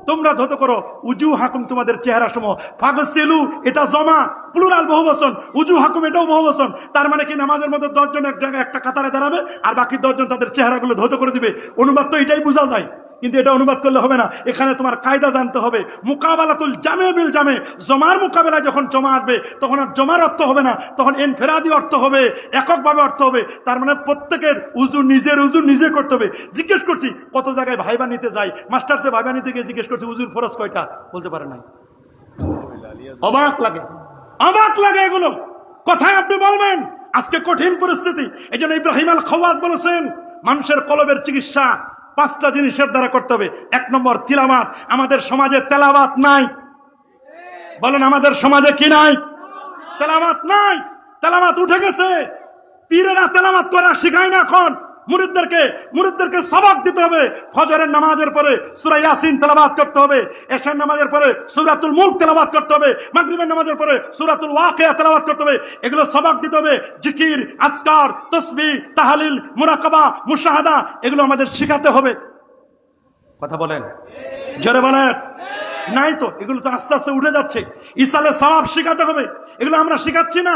তোমরা ধৌত করো, উজু হাকুম তোমাদের চেহারা সমূহ। ফাগসিলু এটা জমা, প্লুরাল বহুবচন, উজু হাকুম এটাও বহুবচন। তার মানে কি নামাজের মধ্যে 10 জন এক জায়গায় একটা কাতারে দাঁড়াবে, আর বাকি 10 জন তাদের চেহারাগুলো ধৌত করে দিবে। অনুবাদ তো এটাই বোঝা যায়, কিন্তু এটা অনুবাদ করলে হবে না। এখানে তোমার কায়দা জানতে হবে। মুকাবালাতুল জামে বিল জামে, জমার মোকাবেলায় যখন জমা আসবে তখন আর জমার অর্থ হবে না, তখন ইনফিরাদি অর্থ হবে, এককভাবে অর্থ হবে। তার মানে প্রত্যেকের উজু নিজে করতে হবে। জিজ্ঞেস করছি কত জায়গায় ভাইবা নিতে যাই, মাস্টার্সে ভাইবা নিতে গিয়ে জিজ্ঞেস করছি উজুর ফরজ কয়টা, বলতে পারে নাই। অবাক লাগে এগুলো কথায় আপনি বলবেন। আজকে কঠিন পরিস্থিতি, এই জন্য ইব্রাহিম আল খাওয়াজ বলেছেন মানুষের কলবের চিকিৎসা 5টা জিনিসের দ্বারা করতে হবে। 1 নম্বর তিলাওয়াত। আমাদের সমাজে তেলাওয়াত নাই। বলেন আমাদের সমাজে কি নাই? তেলাওয়াত নাই। তেলাওয়াত উঠে গেছে। পীরেরা তেলাওয়াত করা শিখায় না। এখন মুরিদদেরকে সবক দিতে হবে। ফজরের নামাজের পরে সূরা ইয়াসিন তেলাওয়াত করতে হবে, এশার নামাজের পরে সূরাতুল মুলক তেলাওয়াত করতে হবে, মাগরিবের নামাজের পরে সূরাতুল ওয়াকিয়া তেলাওয়াত করতে হবে। এগুলো সবক দিতে হবে। জিকির, আজকার, তাসবিহ, তাহলিল, মুরাকাবা, মুশাহাদা, এগুলো আমাদের শিখাতে হবে। কথা বলেন, জোরে বলেন। নাই তো, এগুলো তো আস্তে আস্তে উঠে যাচ্ছে। ইসালে সওয়াব শিখাতে হবে, এগুলো আমরা শিখাচ্ছি না।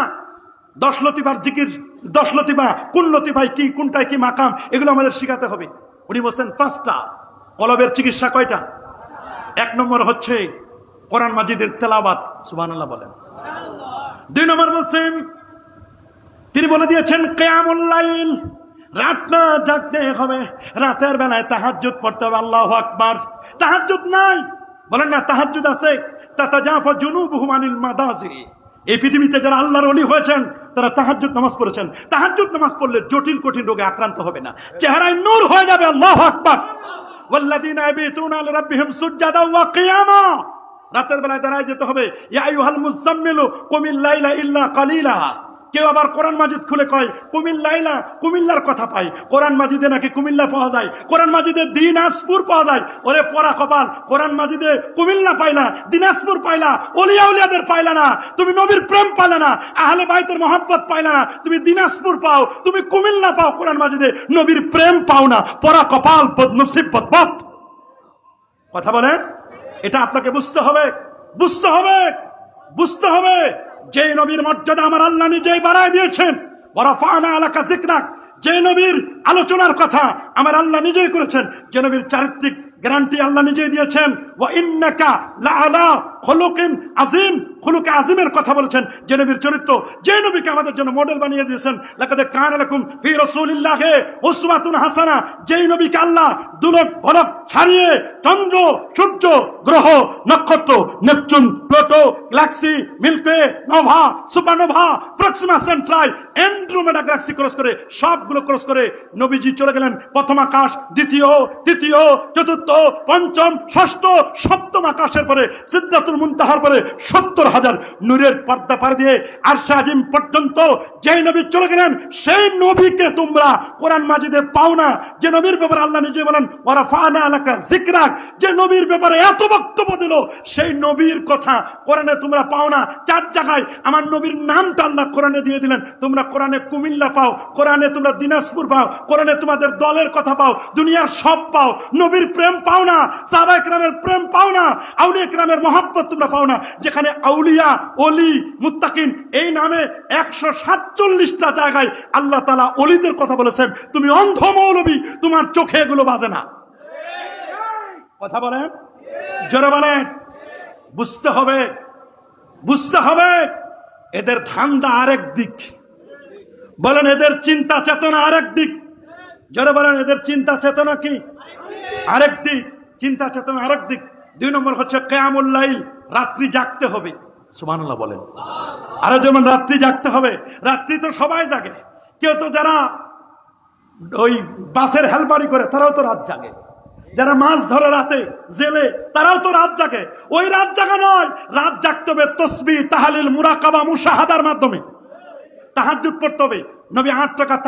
10 লতিফার জিকির, 10 লতিফা, কোন লতিফায় কি, কোনটায় কি মাকাম, এগুলো আমাদের শিখাতে হবে। উনি বলছেন 5টা। কলবের চিকিৎসা কয়টা? 1 নম্বর হচ্ছে কোরআন মাজিদের তেলাওয়াত। সুবহানাল্লাহ বলেন। 2 নম্বর বলছেন, তিনি বলে দিয়েছেন কিয়ামুল লাইল, রাত না জাগতে হবে, রাতের বেলায় তাহাজ্জুদ পড়তে হবে। আল্লাহু আকবার। তাহাজ্জুদ নাই, বলেন না তাহাজ্জুদ আছে। তাতাজাফা জুনুবুহুম আনিল মাদাজি, এই পৃথিবীতে যারা আল্লাহর ওলি হয়েছেন তারা তাহাজ্জুদ নামাজ পড়েছেন। তাহাজ্জুদ নামাজ পড়লে জটিল কঠিন রোগে আক্রান্ত হবে না, চেহারায় নূর হয়ে যাবে। আল্লাহু আকবার। ওয়াল্লাযীনা ইয়াবিতুনা লিরাব্বিহিম সুজদান ওয়া কিয়ামা, রাতের বেলায় দাঁড়ায় যেতে হবে। ইয়া আইয়ুহাল মুযাম্মিলু কুমিল লাইলা ইল্লা কালিলা। কেউ আবার কোরআন মাজিদ খুলে কয় কুমিল লাইলা, কুমিল্লার কথা পাই। কোরআন মাজিদে নাকি কুমিল্লা পাওয়া যায়, কোরআন মাজিদে দিনাজপুর পাওয়া যায়। ওরে পরা কপাল, কোরআন মাজিদে কুমিল্লা পাইলা, দিনাজপুর পাইলা, ওলিয়া উলিয়াদের পাইলা না, তুমি নবীর প্রেম পাইলা না, আহলে বাইতের মহব্বত পাইলা না। তুমি দিনাজপুর পাও, তুমি কুমিল্লা পাও, কোরআন মাজিদে নবীর প্রেম পাও না। পরা কপাল, বদনসিব, বদবখত। কথা বলেন, এটা আপনাকে বুঝতে হবে। যে নবীর মর্যাদা আমার আল্লাহ নিজেই বাড়ায় দিয়েছেন। ওয়ারাফা'না আলাকা যিকরাক, যে নবীর আলোচনার কথা আমার আল্লাহ নিজেই করেছেন, যে নবীর চারিত্রিক গ্যারান্টি আল্লাহ নিজেই দিয়েছেন। ওয়া ইন্নাকা লাআলা খুলুকিন আযীম, খুলুকে আযীমের কথা বলেছেন। যে নবীর চরিত্র, যে নবীকে আমাদের জন্য মডেল বানিয়ে দিয়েছেন, লাকাদ কানা লাকুম ফি রাসূলিল্লাহি উসওয়াতুন হাসানা, যেই নবীকে আল্লাহ দুলক ভলক ছাড়িয়ে চন্দ্র, সূর্য, গ্রহ, নক্ষত্র, Neptune, Pluto, galaxy, milky, nova, supernova, Proxima Centauri, Andromeda galaxy cross করে, সবগুলো ক্রস করে নবীজি চলে গেলেন প্রথম আকাশ, দ্বিতীয়, তৃতীয়, চতুর্থ, পঞ্চম, ষষ্ঠ, সপ্তম আকাশের পরে সিদরাতুল মুনতাহার পরে 70,000 নূরের পর্দা পার দিয়ে আরশে আজিম পর্যন্ত যেই নবী চলে গেলেন, সেই নবীকে তোমরা কোরআন মাজিদে পাও না। যে নবীর ব্যাপারে আল্লাহ নিজে বলেন ওয়ারাফানা লাকা যিকরাক, যে নবীর ব্যাপারে এত বক্তব্য দিল, সেই নবীর কথা কোরআনে তোমরা পাও না। 4 জায়গায় আমার নবীর নামটা আল্লাহ কোরআনে দিয়ে দিলেন। তোমরা কোরআনে কুমিল্লা পাও, কোরআনে তোমরা দিনাজপুর পাও, কোরআনে তোমাদের দলের কথা পাও, দুনিয়ার সব পাও, নবীর প্রেম পাও না, সাহাবায়ে কেরামের প্রেম পাও না, আউলিয়া কেরামের মহব্বত তোমরা পাও না। যেখানে আউলিয়া, ওলি, মুত্তাকিন এই নামে 147টা জায়গায় আল্লাহ তাআলা ওলিদের কথা বলেছেন। তুমি অন্ধ মৌলবী, তোমার চোখে এগুলো বাজে না। কথা বলেন, জোরে বলেন। বুঝতে হবে, বুঝতে হবে। এদের ধান্দা আরেক দিক, বলেন এদের চিন্তা চেতনা আরেক দিক। জোরে বলেন, এদের চিন্তা চেতনা কি? আরেক দিক, চিন্তা চেতনা আরেক দিক। 2 নম্বর হচ্ছে কিয়ামুল লাইল, রাত্রি জাগতে হবে। সুবহানাল্লাহ বলেন। আরো যেমন রাত্রি জাগতে হবে। রাত্রি তো সবাই জাগে, কেউ তো যারা ওই বাসের হেলপারি করে তারাও তো রাত জাগে, যারা মাছ ধরে রাতে জেলে তারাও তো রাত জাগে। ওই রাত জাগা নয়, রাত জাগতে হবে তাসবিহ, তাহলিল, মুরাকাবা, মুশাহাদার মাধ্যমে। তাহাজ্জুদ পড়তে হবে। নবী 8 রাকাত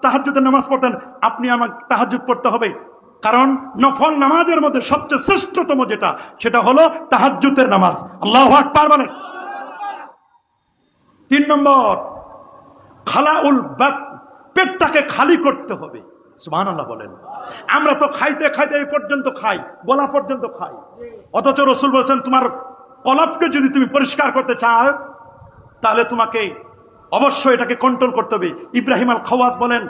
তাহাজ্জুদের নামাজ পড়তেন। আপনি আমাকে তাহাজ্জুদ পড়তে হবে, কারণ নফল নামাজের মধ্যে সবচেয়ে শ্রেষ্ঠতম যেটা, সেটা হলো তাহাজ্জুদের নামাজ। আল্লাহু আকবার বলেন। 3 নম্বর খালাউল বাত, পেটটাকে খালি করতে হবে। সুবহানাল্লাহ বলেন। আমরা তো খাইতে খাইতে এই পর্যন্ত খাই, গলা পর্যন্ত খাই, অথচ রাসূল বলেছেন তোমার কলবকে যদি তুমি পরিষ্কার করতে চাও তাহলে তোমাকে অবশ্যই এটাকে কন্ট্রোল করতে হবে। ইব্রাহিম আল খাওয়াজ বলেন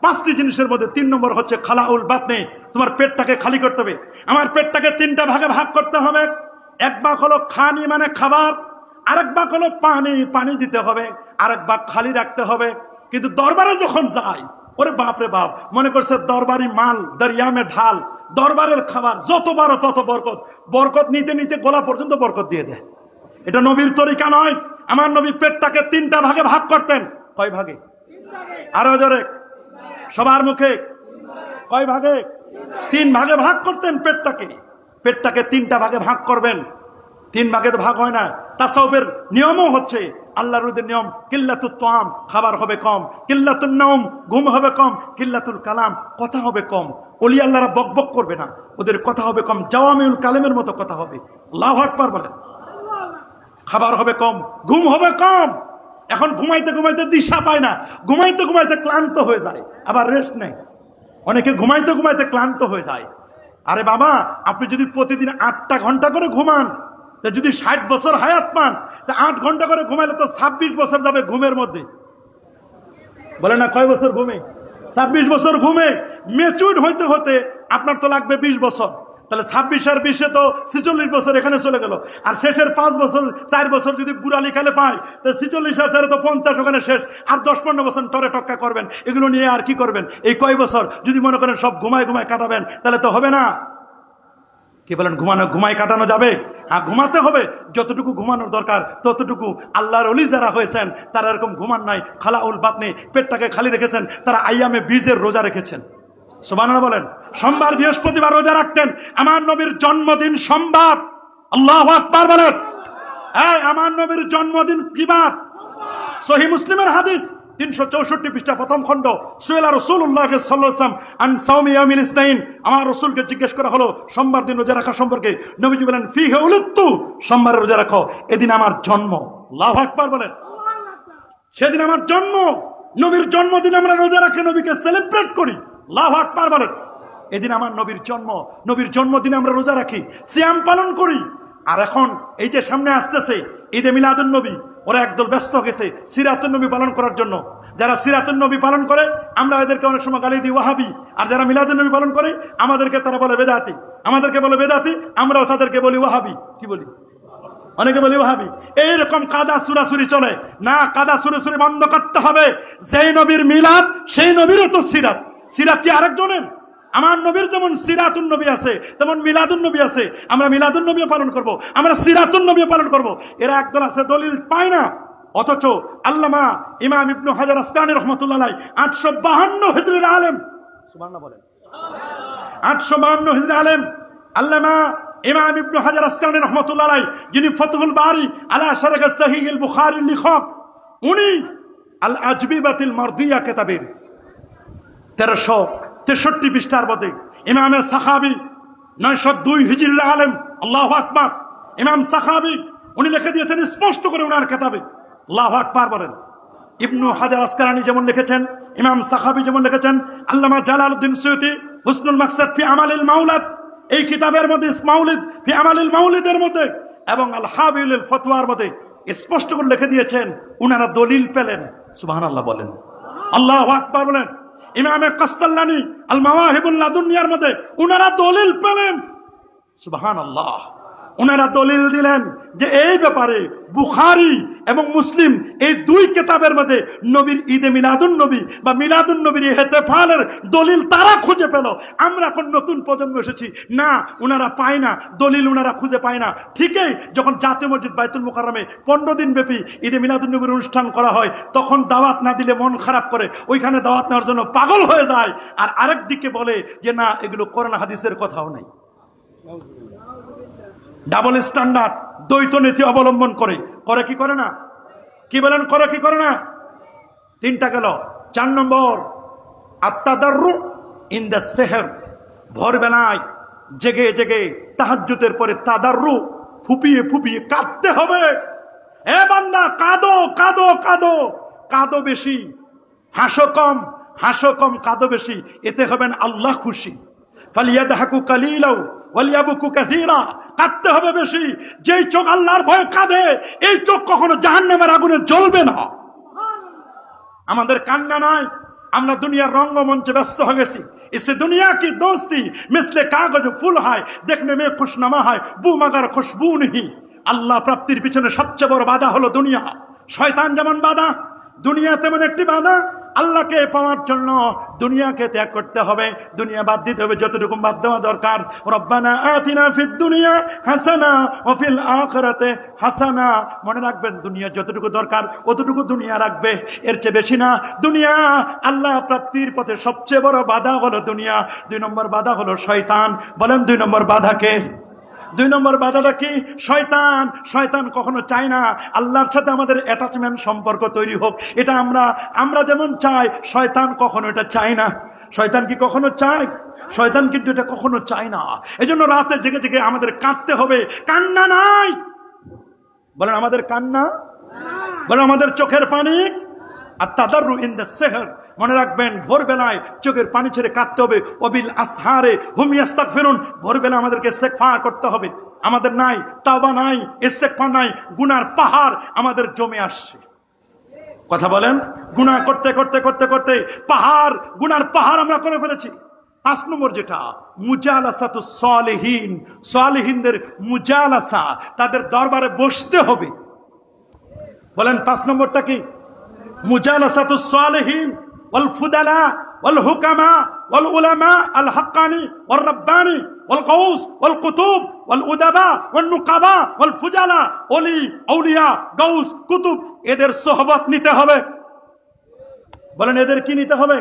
5টি জিনিসের মধ্যে 3 নম্বর হচ্ছে খালাউল বাতনে, তোমার পেটটাকে খালি করতে হবে। আমার পেটটাকে 3টা ভাগে ভাগ করতে হবে। 1 ভাগ হলো খানি মানে খাবার, আরেক ভাগ হলো পানি, পানি দিতে হবে, আরেক ভাগ খালি রাখতে হবে। কিন্তু দরবারে যখন যাই, ওরে বাপ রে বাপ, মনে করছে দরবারি মাল দরিয়ামে ঢাল, দরবারের খাবার যত বারো তত বরকত, বরকত নিতে নিতে গলা পর্যন্ত বরকত দিয়ে দেয়। এটা নবীর তরিকা নয়। আমার নবী পেটটাকে 3টা ভাগে ভাগ করতেন। কয় ভাগে? আরো জোরে, সবার মুখে কয় ভাগে? 3 ভাগে ভাগ করতেন পেটটাকে। পেটটাকে 3টা ভাগে ভাগ করবেন। 3 ভাগে তো ভাগ হয় না। তাসাউফের নিয়মও হচ্ছে আল্লাহর রুদের নিয়ম, কিল্লাতুত তাআম, খাবার হবে কম, কিল্লাতুন নাওম, ঘুম হবে কম, কিল্লাতুল কালাম, কথা হবে কম। ওলি আল্লাহরা বকবক করবে না, ওদের কথা হবে কম, জাওয়ামিউল কালামের মতো কথা হবে। আল্লাহু আকবার বলেন। খাবার হবে কম, ঘুম হবে কম। এখন ঘুমাইতে ঘুমাইতে দিশা পায় না, ঘুমাইতে ঘুমাইতে ক্লান্ত হয়ে যায়, আবার রেস্ট নেই। অনেকে ঘুমাইতে ঘুমাইতে ক্লান্ত হয়ে যায়। আরে বাবা, আপনি যদি প্রতিদিন 8টা ঘন্টা করে ঘুমান, যদি 60 বছর হায়াত পান, 8 ঘন্টা করে ঘুমাইলে তো 26 বছর যাবে ঘুমের মধ্যে। বলে না কয় বছর ঘুমে? 26 বছর ঘুমে। ম্যাচুরড হইতে হতে আপনার তো লাগবে 20 বছর। তাহলে 26 আর 20 তো 46 বছর এখানে চলে গেল। আর শেষের 5 বছর 4 বছর যদি বুড়ালি খেলে পায়, তো 46 আর 4 তো 50 ওখানে শেষ। আর 10-15 বছর টরে টক্কা করবেন, এগুলো নিয়ে আর কি করবেন? এই কয় বছর যদি মনে করেন সব ঘুমায় ঘুমায় কাটাবেন, তাহলে তো হবে না। কি বলেন? ঘুমায় কাটানো যাবে? হ্যাঁ, ঘুমাতে হবে। যতটুকু ঘুমানোর দরকার ততটুকু। আল্লাহর ওলি যারা হয়েছেন তারা এরকম ঘুমান নাই, খালাউল বাতনে, পেটটাকে খালি রেখেছেন। তারা আইয়ামে বীজের রোজা রেখেছেন। সুবহানাল্লাহ বলেন। সোমবার বৃহস্পতিবার রোজা রাখতেন। আমার নবীর জন্মদিন সোমবার। আল্লাহু আকবার বলেন। হ্যাঁ, আমার নবীর জন্মদিন কি বার? সহিহ মুসলিমের হাদিস 364 পৃষ্ঠা, প্রথম খণ্ড। সুয়েলা রাসূলুল্লাহ সাল্লাল্লাহু আলাইহি ওয়াসাল্লাম আন সাওমি ইয়াউমিল ইসনাইন। আমার রাসূলকে জিজ্ঞেস করা হলো সোমবার দিন রোজা রাখা সম্পর্কে। নবীজি বলেন ফিহি উলিদতু, সোমবার রোজা রাখো, এদিন আমার জন্ম। আল্লাহু আকবার বলেন। সেদিন আমার জন্ম। নবীর জন্মদিন আমরা রোজা রাখি, নবীকে সেলিব্রেট করি। আল্লাহু আকবার বলেন। এদিন আমার নবীর জন্ম, নবীর জন্মদিনে আমরা রোজা রাখি, সিয়াম পালন করি। আর এখন এই যে সামনে আসতেছে ঈদে মিলাদুন নবী ওরা একদল ব্যস্ত গেছে সিরাতুন নবী পালন করার জন্য। যারা সিরাতুন নবী পালন করে আমরা এদেরকে অনেক সময় গালি দিই ওয়াহাবি, আর যারা মিলাদুন নবী পালন করে আমাদেরকে তারা বলে বেদাতি, আমাদেরকে বলে বেদাতি, আমরাও তাদেরকে বলি ওয়াহাবি। কি বলি? অনেকে বলি ওয়াহাবি। এইরকম কাদা সুরাসুরি চলে না, কাদা সুরাসুরি বন্ধ করতে হবে। যেই নবীর মিলাদ সেই নবীরও তো সিরাত, সিরাত কি আরেকজনের? আমার নবীর যেমন সিরাতুন নবী আছে তেমন মিলাদুন নবী আছে, আমরা মিলাদুন নবীও পালন করব, আমরা সিরাতুন নবীও পালন করব। এরা একদল আছে দলিল পায় না, অথচ আল্লামা ইমাম ইবনে হাজার আসকালানী রাহমাতুল্লাহ আলাইহি 852 হিজরির আলেম, সুবহানাল্লাহ বলেন, 852 হিজরির আলেম আল্লামা ইমাম ইবনে হাজার আসকালানী রাহমাতুল্লাহ আলাইহি, যিনি ফতহুল বারি আলা শারহ সহিহ আল বুখারীর লেখক, উনি আল আজবিবাতিল মারদিয়া কিতাবের 1363 পৃষ্ঠার মধ্যে ইমামে সাখাবী 902 হিজরির আলেম, আল্লাহু আকবার, ইমাম সাখাবী উনি লিখে দিয়েছেন স্পষ্ট করে ওনার কিতাবে, আল্লাহু আকবার বলেন। ইবনে হাজার আসকালানী যেমন লিখেছেন, ইমাম সাখাবী যেমন লিখেছেন, আল্লামা জালালউদ্দিন সুয়ুতী হুসনুল মাকসাদ ফি আমালিল মাউলাদ এই কিতাবের মধ্যে, মাউলিদ ফি আমালিল মাউলিদের মধ্যে এবং আল হাবিলুল ফতওয়ার মধ্যে স্পষ্ট করে লিখে দিয়েছেন উনারা দলিল পেলেন। সুবহানাল্লাহ বলেন, আল্লাহু আকবার বলেন। ইমামে কাসতাল্লানী আল মাওয়াহিবুল লাদুনিয়ার মধ্যে উনারা দলিল পেলেন। সুবহানাল্লাহ, উনারা দলিল দিলেন যে এই ব্যাপারে বুখারী এবং মুসলিম এই দুই কিতাবের মধ্যে নবীর ঈদে মিলাদুন নবী বা মিলাদুন নবীর ইহতিফালের দলিল তারা খুঁজে পেল। আমরা এখন নতুন প্রজন্ম এসেছি না, উনারা পায় না দলিল, উনারা খুঁজে পায় না। ঠিকই যখন জাতীয় মসজিদ বাইতুল মুকাররমে 15 দিন ব্যাপী ঈদে মিলাদুন নবীর অনুষ্ঠান করা হয় তখন দাওয়াত না দিলে মন খারাপ করে, ওইখানে দাওয়াত নেওয়ার জন্য পাগল হয়ে যায়, আর আরেক দিকে বলে যে না এগুলো কোরআন হাদিসের কথাও নাই। ডাবল স্ট্যান্ডার্ড, দ্বৈত নীতি অবলম্বন করে কি করে না? কি বলেন, করে কি করে না? 3টা গেল। 4 নম্বর আত-তাদাররু ইন দ্য সেহর, ভোরবেলায় জেগে জেগে তাহাজ্জুদের পরে তাদাররু ফুপিয়ে ফুপিয়ে কাঁদতে হবে। এ বান্দা কাঁদো কাঁদো কাঁদো, কাঁদো বেশি, হাসো কম, হাসো কম কাঁদো বেশি, এতে হবেন আল্লাহ খুশি। ফালিয়াদহাকু কালিলাও ওয়ালিয়াবকু কাসীরা, কাঁদতে হবে বেশি। যেই চোখ আল্লাহর ভয়ে কাঁদে এই চোখ কখনো জাহান্নামের আগুনে জ্বলবে না। আমাদের কান্না নাই, আমরা দুনিয়ার রঙ্গমঞ্চে ব্যস্ত হয়ে গেছি। इसे दुनिया की दोस्ती मिसले कागज फूल है, देखने में खुशनुमा है बू मगर खुशबू नहीं। আল্লাহ প্রাপ্তির পিছনে সবচেয়ে বড় বাধা হলো দুনিয়া। শয়তান যেমন বাধা, দুনিয়া তেমন একটি বাধা। আল্লাহকে পাওয়ার জন্য দুনিয়াকে ত্যাগ করতে হবে, দুনিয়া বাদ দিতে হবে যতটুকু বাদ দেওয়া দরকার। রব্বানা আতিনা ফিদ দুনিয়া হাসানা ওয়া ফিল আখিরাতি হাসানা, মনে রাখবেন দুনিয়া যতটুকু দরকার অতটুকু দুনিয়া রাখবে, এর চেয়ে বেশি না। দুনিয়া আল্লাহ প্রাপ্তির পথে সবচেয়ে বড় বাধা হলো দুনিয়া। 2 নম্বর বাধা হলো শয়তান। বলেন 2 নম্বর বাধা কে? 2 নম্বর বাধাটা কি? শয়তান। শয়তান কখনো চায় না আল্লাহর সাথে আমাদের অ্যাটাচমেন্ট সম্পর্ক তৈরি হোক। এটা আমরা যেমন চাই, শয়তান কখনো এটা চায় না। শয়তান কি কখনো চায়? শয়তান কিন্তু এটা কখনো চায় না। এজন্য রাতে জেগে জেগে আমাদের কাঁদতে হবে। কান্না নাই, বলেন আমাদের কান্না, বলেন আমাদের চোখের পানি। আর তাদাররু ইন দ্য সেহর, মনে রাখবেন ভোরবেলায় চোখের পানি ছেড়ে কাঁদতে হবে। ওয়াবিল আসহারে হুম ইস্তাগফিরুন, ভোরবেলা আমাদেরকে ইস্তেগফার করতে হবে। আমাদের নাই, তাওবা নাই, ইস্তেগফার নাই, গুনার পাহাড় আমাদের জমে আসছে। কথা বলেন, গুনাহ করতে করতে করতে করতে পাহাড়, গুনার পাহাড় আমরা করে ফেলেছি। 5 নম্বর যেটা মুজালাসাতুস সালিহিন, সালিহিনদের মুজালাসা, তাদের দরবারে বসতে হবে। বলেন 5 নম্বরটা কি? মুজালাসাতুস সালিহিন ওয়াল ফুদালা ওয়াল হুকামা ওয়াল উলামা আল হাক্কানি ওয়াল রাব্বানি ওয়াল গাউস ওয়াল কুতুব ওয়াল উদাবা ওয়াল নুকাবা ওয়াল ফুজালা, ওলি আউলিয়া গাউস কুতুব, এদের সোহবত নিতে হবে। বলেন এদের কি নিতে হবে?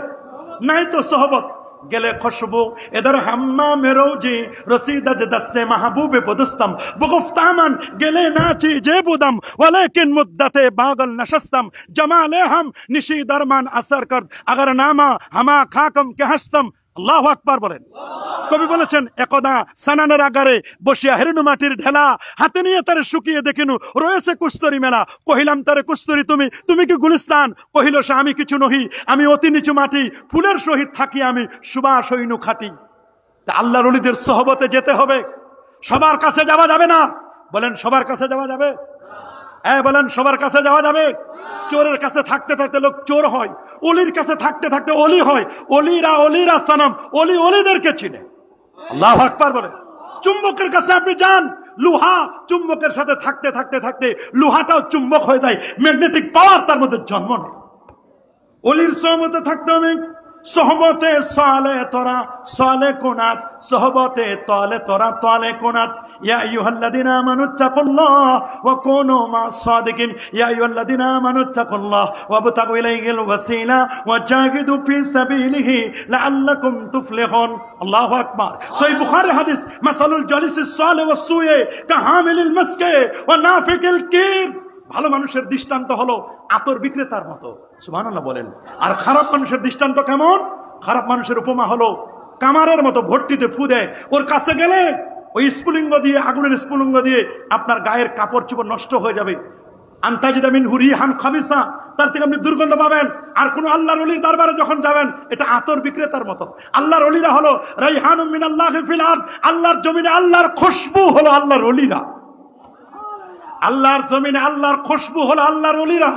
নাই তো সোহবত গেলে খুশবু এদের হাম্মা মেরোজি রসিদাজ দস্তে মাহবুবে বদস্তম বগুফতামান গেলে নাচি যে বুদম ওয়ালাকিন মুদ্দাতে বাগল নশস্তম জমালে হাম নিশি দরমান আসর কর अगर नामा হামা খাকম কে হস্তম। আল্লাহু আকবার বলেন। কবি বলেছেন একদা সানানের আগারে বসিয়া হেরুনু মাটির ঢেলা, হাতে নিয়ে তারে শুকিয়ে দেখিনু রয়েছে কুস্তরি মেলা। কহিলাম তারে কুস্তরি তুমি, তুমি কি গুলিস্তান? কহিল সে আমি কিছু নহি, আমি অতি নিচু মাটি, ফুলের সহিত থাকি আমি সুবাস হইনু খাটি। তা আল্লাহর ওলিদের সোহবতে যেতে হবে। সবার কাছে যাওয়া যাবে না। বলেন সবার কাছে যাওয়া যাবে? বলেন সবার কাছে যাওয়া যাবে? চোরের কাছে থাকতে থাকতে লোক চোর হয়, অলির কাছে থাকতে থাকতে অলি হয়, অলিরা সানাম, অলিদেরকে চিনে। আল্লাহু আকবার বলে। চুম্বকের কাছে আপনি যান, লোহা চুম্বকের সাথে থাকতে থাকতে থাকতে লোহাটাও চুম্বক হয়ে যায়, ম্যাগনেটিক পাওয়ার তার মধ্যে জন্ম নেয়। অলির সহমতে থাকতে হবে। সহবতে সালে তোরা সালে কোনাত, সহবতে তলে তোরা তলে কোনাত। ইয়া আইয়ুহাল্লাযিনা আমানুত্তাকুল্লাহ ওয়া কুনু মা'আস সাদিকিন। ইয়া আইয়ুহাল্লাযিনা আমানুত্তাকুল্লাহ ওয়াবতাগু ইলাইহিল ওয়াসিলা ওয়া জাহিদু ফি সাবিলিহি লাআল্লাকুম তুফলিহুন। আল্লাহু আকবার। সহিহ বুখারী হাদিস, মাসালুল জালিসিস সালিহ ওয়াস সুয়ে কাহামিলিল মাসকে ওয়া নাফিকিল কির। ভালো মানুষের দৃষ্টান্ত হলো আতর বিক্রেতার মতো, সুবহানাল্লাহ বলেন। আর খারাপ মানুষের দৃষ্টান্ত কেমন? খারাপ মানুষের উপমা হলো কামারের মতো ভর্তিতে ফু দেয়, ওর কাছে গেলে ওই স্ফুলিঙ্গ দিয়ে, আগুনের স্ফুলিঙ্গ দিয়ে আপনার গায়ের কাপড় চোপড় নষ্ট হয়ে যাবে। আনতাজিদা মিনহু রিহান খাবিসা, তার থেকে আপনি দুর্গন্ধ পাবেন। আর কোন আল্লাহর ওলির দরবারে যখন যাবেন, এটা আতর বিক্রেতার মতো। আল্লাহর ওলিরা হলো রাইহানুম মিনাল্লাহি ফিল আরদ, আল্লাহর জমিনে আল্লাহর খুশবু হলো আল্লাহর ওলিরা। আল্লাহর জমিনে আল্লাহর খুশবু হলো আল্লাহর ওলিরা।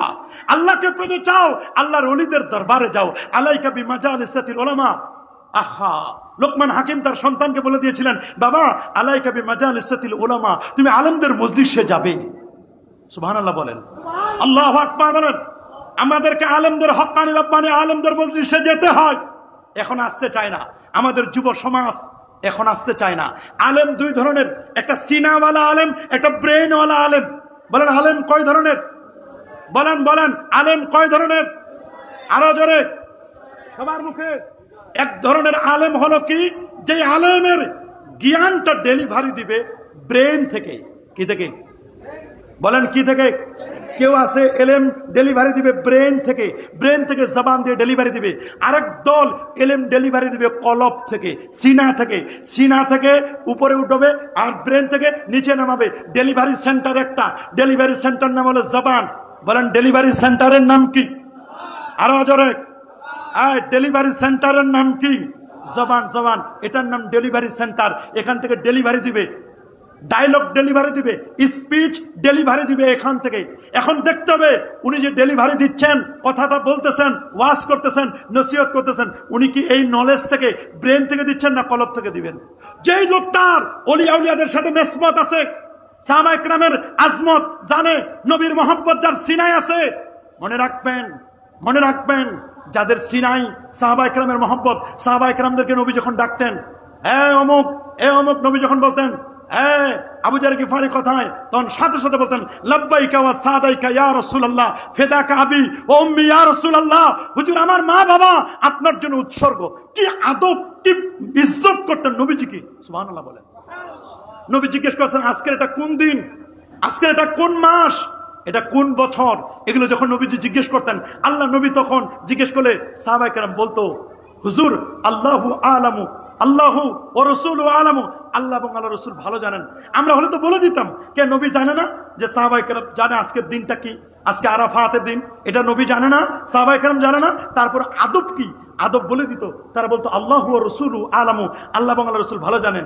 আল্লাহকে পেতে চাও, আল্লাহর ওলিদের দরবারে যাও। আলাইকা বিমাজালিসাতিল উলামা। আহা, লোকমান হাকিম তার সন্তানকে বলে দিয়েছিলেন, বাবা আলাইকা বিমাজালিসাতিল উলামা, তুমি আলেমদের মজলিসে যাবে। সুবহানাল্লাহ বলেন, আল্লাহু আকবার বলেন। আমাদেরকে আলেমদের হক্কানি রব্বানি আলেমদের মজলিসে যেতে হয়। এখন আসতে চায় না আমাদের যুব সমাজ, এখন আসতে চায় না। আলেম দুই ধরনের, একটা সিনাওয়ালা আলেম, একটা ব্রেইনওয়ালা আলেম। বলেন আলেম কয় ধরনের? বলেন বলেন, আলেম কয় ধরনের? আরো জোরে সবার মুখে। এক ধরনের আলেম হলো কি, যে আলেমের জ্ঞানটা ডেলিভারি দিবে ব্রেন থেকে। কি থেকে? বলেন কি থেকে? কেউ আছে এলেম ডেলিভারি দিবে ব্রেন থেকে, ব্রেন থেকে জবান দিয়ে ডেলিভারি দিবে। আরেক দল এলেম ডেলিভারি দিবে কলব থেকে, সিনা থেকে। সিনা থেকে উপরে উঠবে আর ব্রেন থেকে নিচে নামাবে। ডেলিভারি সেন্টার একটা, ডেলিভারি সেন্টার নাম হলো জবান। বলেন ডেলিভারি সেন্টারের নাম কি? আরো জোরে। ডেলিভারি সেন্টারের নাম কি? জবান। জবান, এটার নাম ডেলিভারি সেন্টার। এখান থেকে ডেলিভারি দিবে, ডায়লগ ডেলিভারি দিবে, স্পিচ ডেলিভারি দিবে এখান থেকে। এখন দেখতে হবে উনি যে ডেলিভারি দিচ্ছেন, কথাটা বলতেছেন, ওয়াজ করতেছেন, নসিহত করতেছেন, উনি কি এই নলেজ থেকে, ব্রেন থেকে দিচ্ছেন না কলব থেকে দিবেন? যেই লোকটার ওলিয়া উলিয়াদের সাথে মেসমত আছে, সাহাবায়ে কেরামের আজমত জানে, নবীর মহব্বত যার সিনায় আছে, মনে রাখবেন, মনে রাখবেন, যাদের সিনাই সাহাবায়ে কেরামের মহব্বত, সাহাবায়ে কেরামদেরকে নবী যখন ডাকতেন, অমুক এ অমুক, নবী যখন বলতেন আবু জার গিফারি কথায়, তখন সাথে সাথে বলতেন লাব্বাইকা ওয়া সাদাইকা ইয়া রাসূলুল্লাহ, ফিদাকা আবি ওয়া উম্মি ইয়া রাসূলুল্লাহ। হুজুর আমার মা বাবা আপনার জন্য উৎসর্গ। কি আদব, কি ইজ্জত করতেন নবীজিকে, সুবহানাল্লাহ বলেন। নবী জিজ্ঞেস করছেন আজকের এটা কোন দিন, আজকের এটা কোন মাস, এটা কোন বছর। এগুলো যখন নবীজি জিজ্ঞেস করতেন, আল্লাহ নবী তখন জিজ্ঞেস করলে সাহাবায়ে কেরাম বলতো, হুজুর আল্লাহু আলামু, আল্লাহু ও রসুল আলামু, আল্লাহ এবং আল্লাহ রসুল ভালো জানেন। আমরা হলে তো বলে দিতাম, কে নবী জানে না যে সাহাবায়ে কেরাম জানে আজকের দিনটা কি, আজকে আরাফাতের দিন, এটা নবী জানে না, সাহাবায়ে কেরাম জানে না। তারপর আদব কি, আদব বলে দিত। তারা বলতো আল্লাহু ও রসুল আলামু, আল্লাহ এবং আল্লাহ রসুল ভালো জানেন।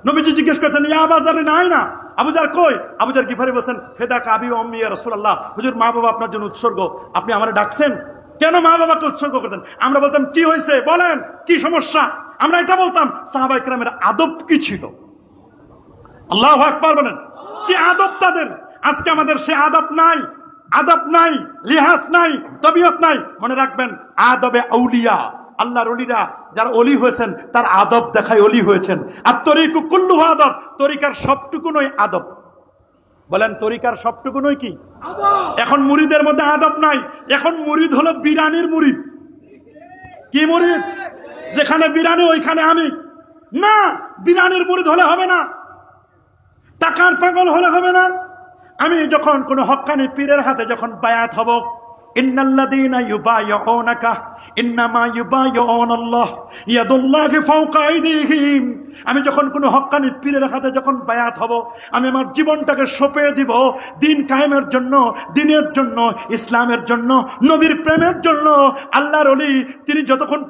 নবীজি জিজ্ঞেস করছেন ইয়া আবু যার, নাই না আবু যার কই? আবু যার গিফারি বলছেন ফিদাকা আবি ওয়া উম্মি ইয়া রাসূলুল্লাহ, হুজুর মা বাবা আপনার জন্য উৎসর্গ, আপনি আমারে ডাকছেন, কেন মা বাবাকে উৎসর্গ করতেন? আমরা বলতাম কি হয়েছে বলেন, কি সমস্যা, আমরা এটা বলতাম। সাহাবায়ে কেরামের আদব কি ছিল? আল্লাহু আকবার বলেন। কি আদব তাদের। আজকে আমাদের সে আদব নাই, আদব নাই, লিহাজ নাই, তবিয়ত নাই। মনে রাখবেন আদবে আউলিয়া, আল্লাহর ওলিরা যারা ওলি হয়েছেন তার আদব দেখায় ওলি হয়েছেন। আর তরিকু কুল্লুহু আদব, তরিকার সবটুকুনই আদব। বলেন তরিকার সবটুকুনই কি? এখন মুরিদের মধ্যে আদব নাই। এখন মুরিদ হলো বিরানির মুরিদ। কি মুরিদ? যেখানে বিরানি ওইখানে আমি না। বিরানির মুরিদ হলে হবে না, টাকার পাগল হলে হবে না। আমি যখন কোন হক্কানি পীরের হাতে যখন বায়াত হব, ইন্নাল্লাযীনা ইউবাইয়ুনাকা ইন্নামা ইউবাইয়ুনাল্লাহ ইয়াদুল্লাহি ফাওকা আইদিহিম, আমি যখন কোনো হক্কানি পীরের হাতে যখন বায়াত হব, আমি আমার জীবনটাকে সঁপে দিব দিন কায়েমের জন্য, দিনের জন্য, ইসলামের জন্য, নবীর প্রেমের জন্য। আল্লাহর ওলি তিনি যতক্ষণ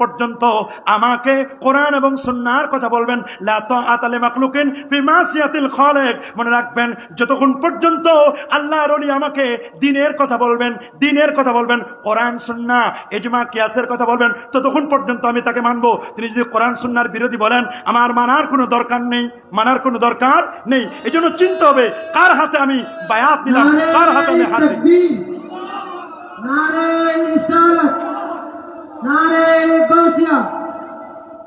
পর্যন্ত আমাকে কোরআন এবং সুন্নাহর কথা বলবেন, লা তাআতা লিমাখলুকিন ফি মাসিয়াতিল খালিক, মনে রাখবেন যতক্ষণ পর্যন্ত আল্লাহর ওলি আমাকে দিনের কথা বলবেন, কোরআন সুন্নাহ ইজমা কিয়াসের কথা বলবেন, ততক্ষণ পর্যন্ত আমি তাকে মানবো। তিনি যদি কোরআন সুন্নাহর বিরোধী বলেন, আমার মানার কোনো দরকার নেই। এজন্য চিন্তা হবে কার হাতে আমি বায়াত নিলাম, কার হাতে আমি হাত দিই। নারে রিসালাত, নারে গাউসিয়া,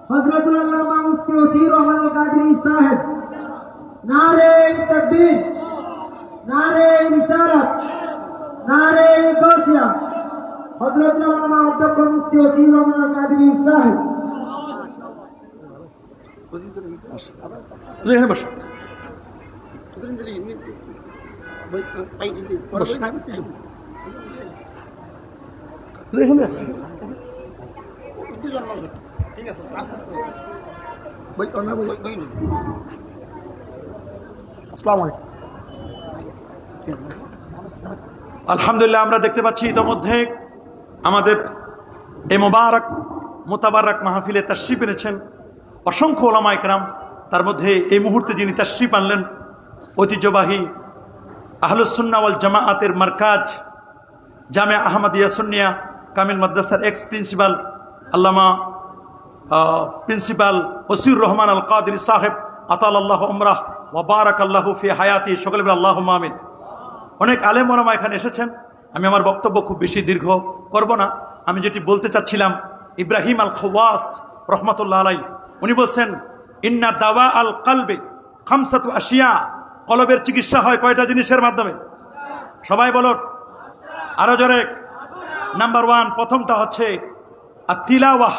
হযরতুল আল্লামা মুফতি ওসির রহমান আল কাদরি সাহেব। নারে তাকবীর, নারে রিসালাত, নারে গাউসিয়া, হযরতুল আল্লামা অধ্যক্ষ মুফতি ওসির রহমান আল কাদরি সাহেব। আলহামদুলিল্লাহ, আমরা দেখতে পাচ্ছি ইতোমধ্যে আমাদের এই মোতাবারক মাহফিলে তাশরিফ এনেছেন অসংখ্য ওলামা ইকরাম। তার মধ্যে এই মুহূর্তে যিনি তাশরিফ আনলেন, ঐতিহ্যবাহী আহলুস সুন্নাহ ওয়াল জামাআতের মারকাজ জামিয়া আহমদিয়া সুন্নিয়া কামিল মাদ্রাসার এক্স প্রিন্সিপাল আল্লামা প্রিন্সিপাল ওসির রহমান আল কাদরি সাহেব, আতালাল্লাহু উমরাহ ওয়া বারাকাল্লাহু ফি হায়াতি, সকলে বলে আল্লাহুম্মা আমিন। অনেক আলেম ওলামা এখানে এসেছেন। আমি আমার বক্তব্য খুব বেশি দীর্ঘ করব না। আমি যেটি বলতে চাচ্ছিলাম, ইব্রাহিম আল খাওয়াস রহমাতুল্লাহ আলাইহি উনি বলছেন, ইন্না দাওয়া আল কলবে খামসাতু আশিয়া, কলবের চিকিৎসা হয় কয়টা জিনিসের মাধ্যমে? সবাই বলো আরো জোরে। নাম্বার 1, প্রথমটা হচ্ছে আত-তিলাওয়াহ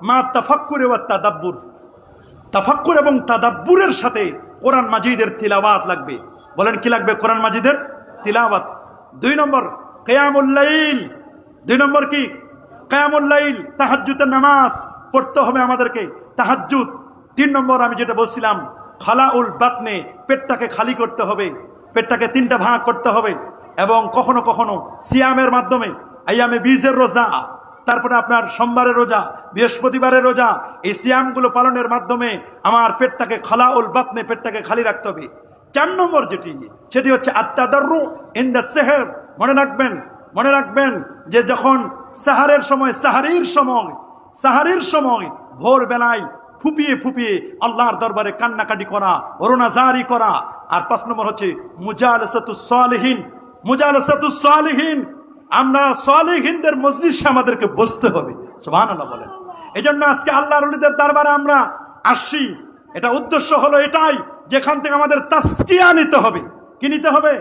মা তাফাক্কুর ওয়া তাদাব্বুর। তাফাক্কুর এবং তাদাব্বুরের সাথে কোরআন মাজিদের তিলাওয়াত লাগবে। বলেন কি লাগবে? কোরআন মাজিদের তিলাওয়াত। 2 নম্বর কিয়ামুল লাইল। 2 নম্বর কি? কিয়ামুল লাইল, তাহাজ্জুদের নামাজ পড়তে হবে আমাদেরকে, তাহাজ্জুদ। 3 নম্বর আমি যেটা বলছিলাম, খালাউল বাতনে, পেটটাকে খালি করতে হবে, পেটটাকে 3টা ভাগ করতে হবে। এবং কখনো কখনো সিয়ামের মাধ্যমে, আইয়ামে বীজের রোজা, তারপরে আপনার সোমবারের রোজা, বৃহস্পতিবারের রোজা, এই সিয়ামগুলো পালনের মাধ্যমে আমার পেটটাকে খালাউল বাতনে, পেটটাকে খালি রাখতে হবে। 4 নম্বর সেটি হচ্ছে আত-তাদাররু ইনদা সেহর। মনে রাখবেন যে যখন সাহারির সময় ভোর বেলায় ফুপিয়ে আল্লাহর দরবারে কান্নাকাটি করা, রোনাজারি করা। আর 5 নম্বর হচ্ছে মুজালাসাতুস সালিহিন। আমরা সালিহিনদের মজলিসে আমাদেরকে বসতে হবে। সুবহানাল্লাহ বলেন। এজন্য আজকে আল্লাহর ওলিদের দরবারে আমরা আসছি। এটা উদ্দেশ্য হলো এটাই, যেখান থেকে আমাদের তাসকিয়া নিতে হবে। কি নিতে হবে?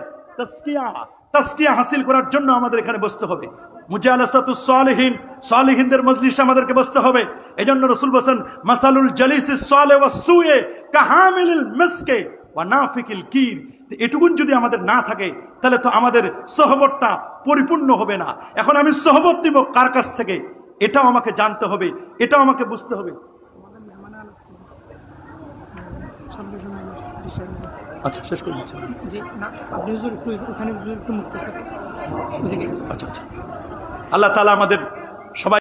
তাসকিয়া হাসিল করার জন্য আমাদের এখানে বসতে হবে। মুজালাসাতুস সালিহিন, সালিহিনদের মজলিসে আমাদেরকে বসতে হবে। এজন্য রাসূল বলেন, মাসালুল জালিসিস সালিহ ওয়াস সুয়ে কাহামিলিল মিসকে ওয়া নাফিকিল কির। এটুকুন যদি আমাদের না থাকে, তাহলে তো আমাদের সহবতটা পরিপূর্ণ হবে না। এখন আমি সহবত নিব কার কাছ থেকে? এটাও আমাকে জানতে হবে, এটাও আমাকে বুঝতে হবে। আচ্ছা, শেষ করে দিচ্ছি। আচ্ছা, আল্লাহ তাআলা আমাদের সবাই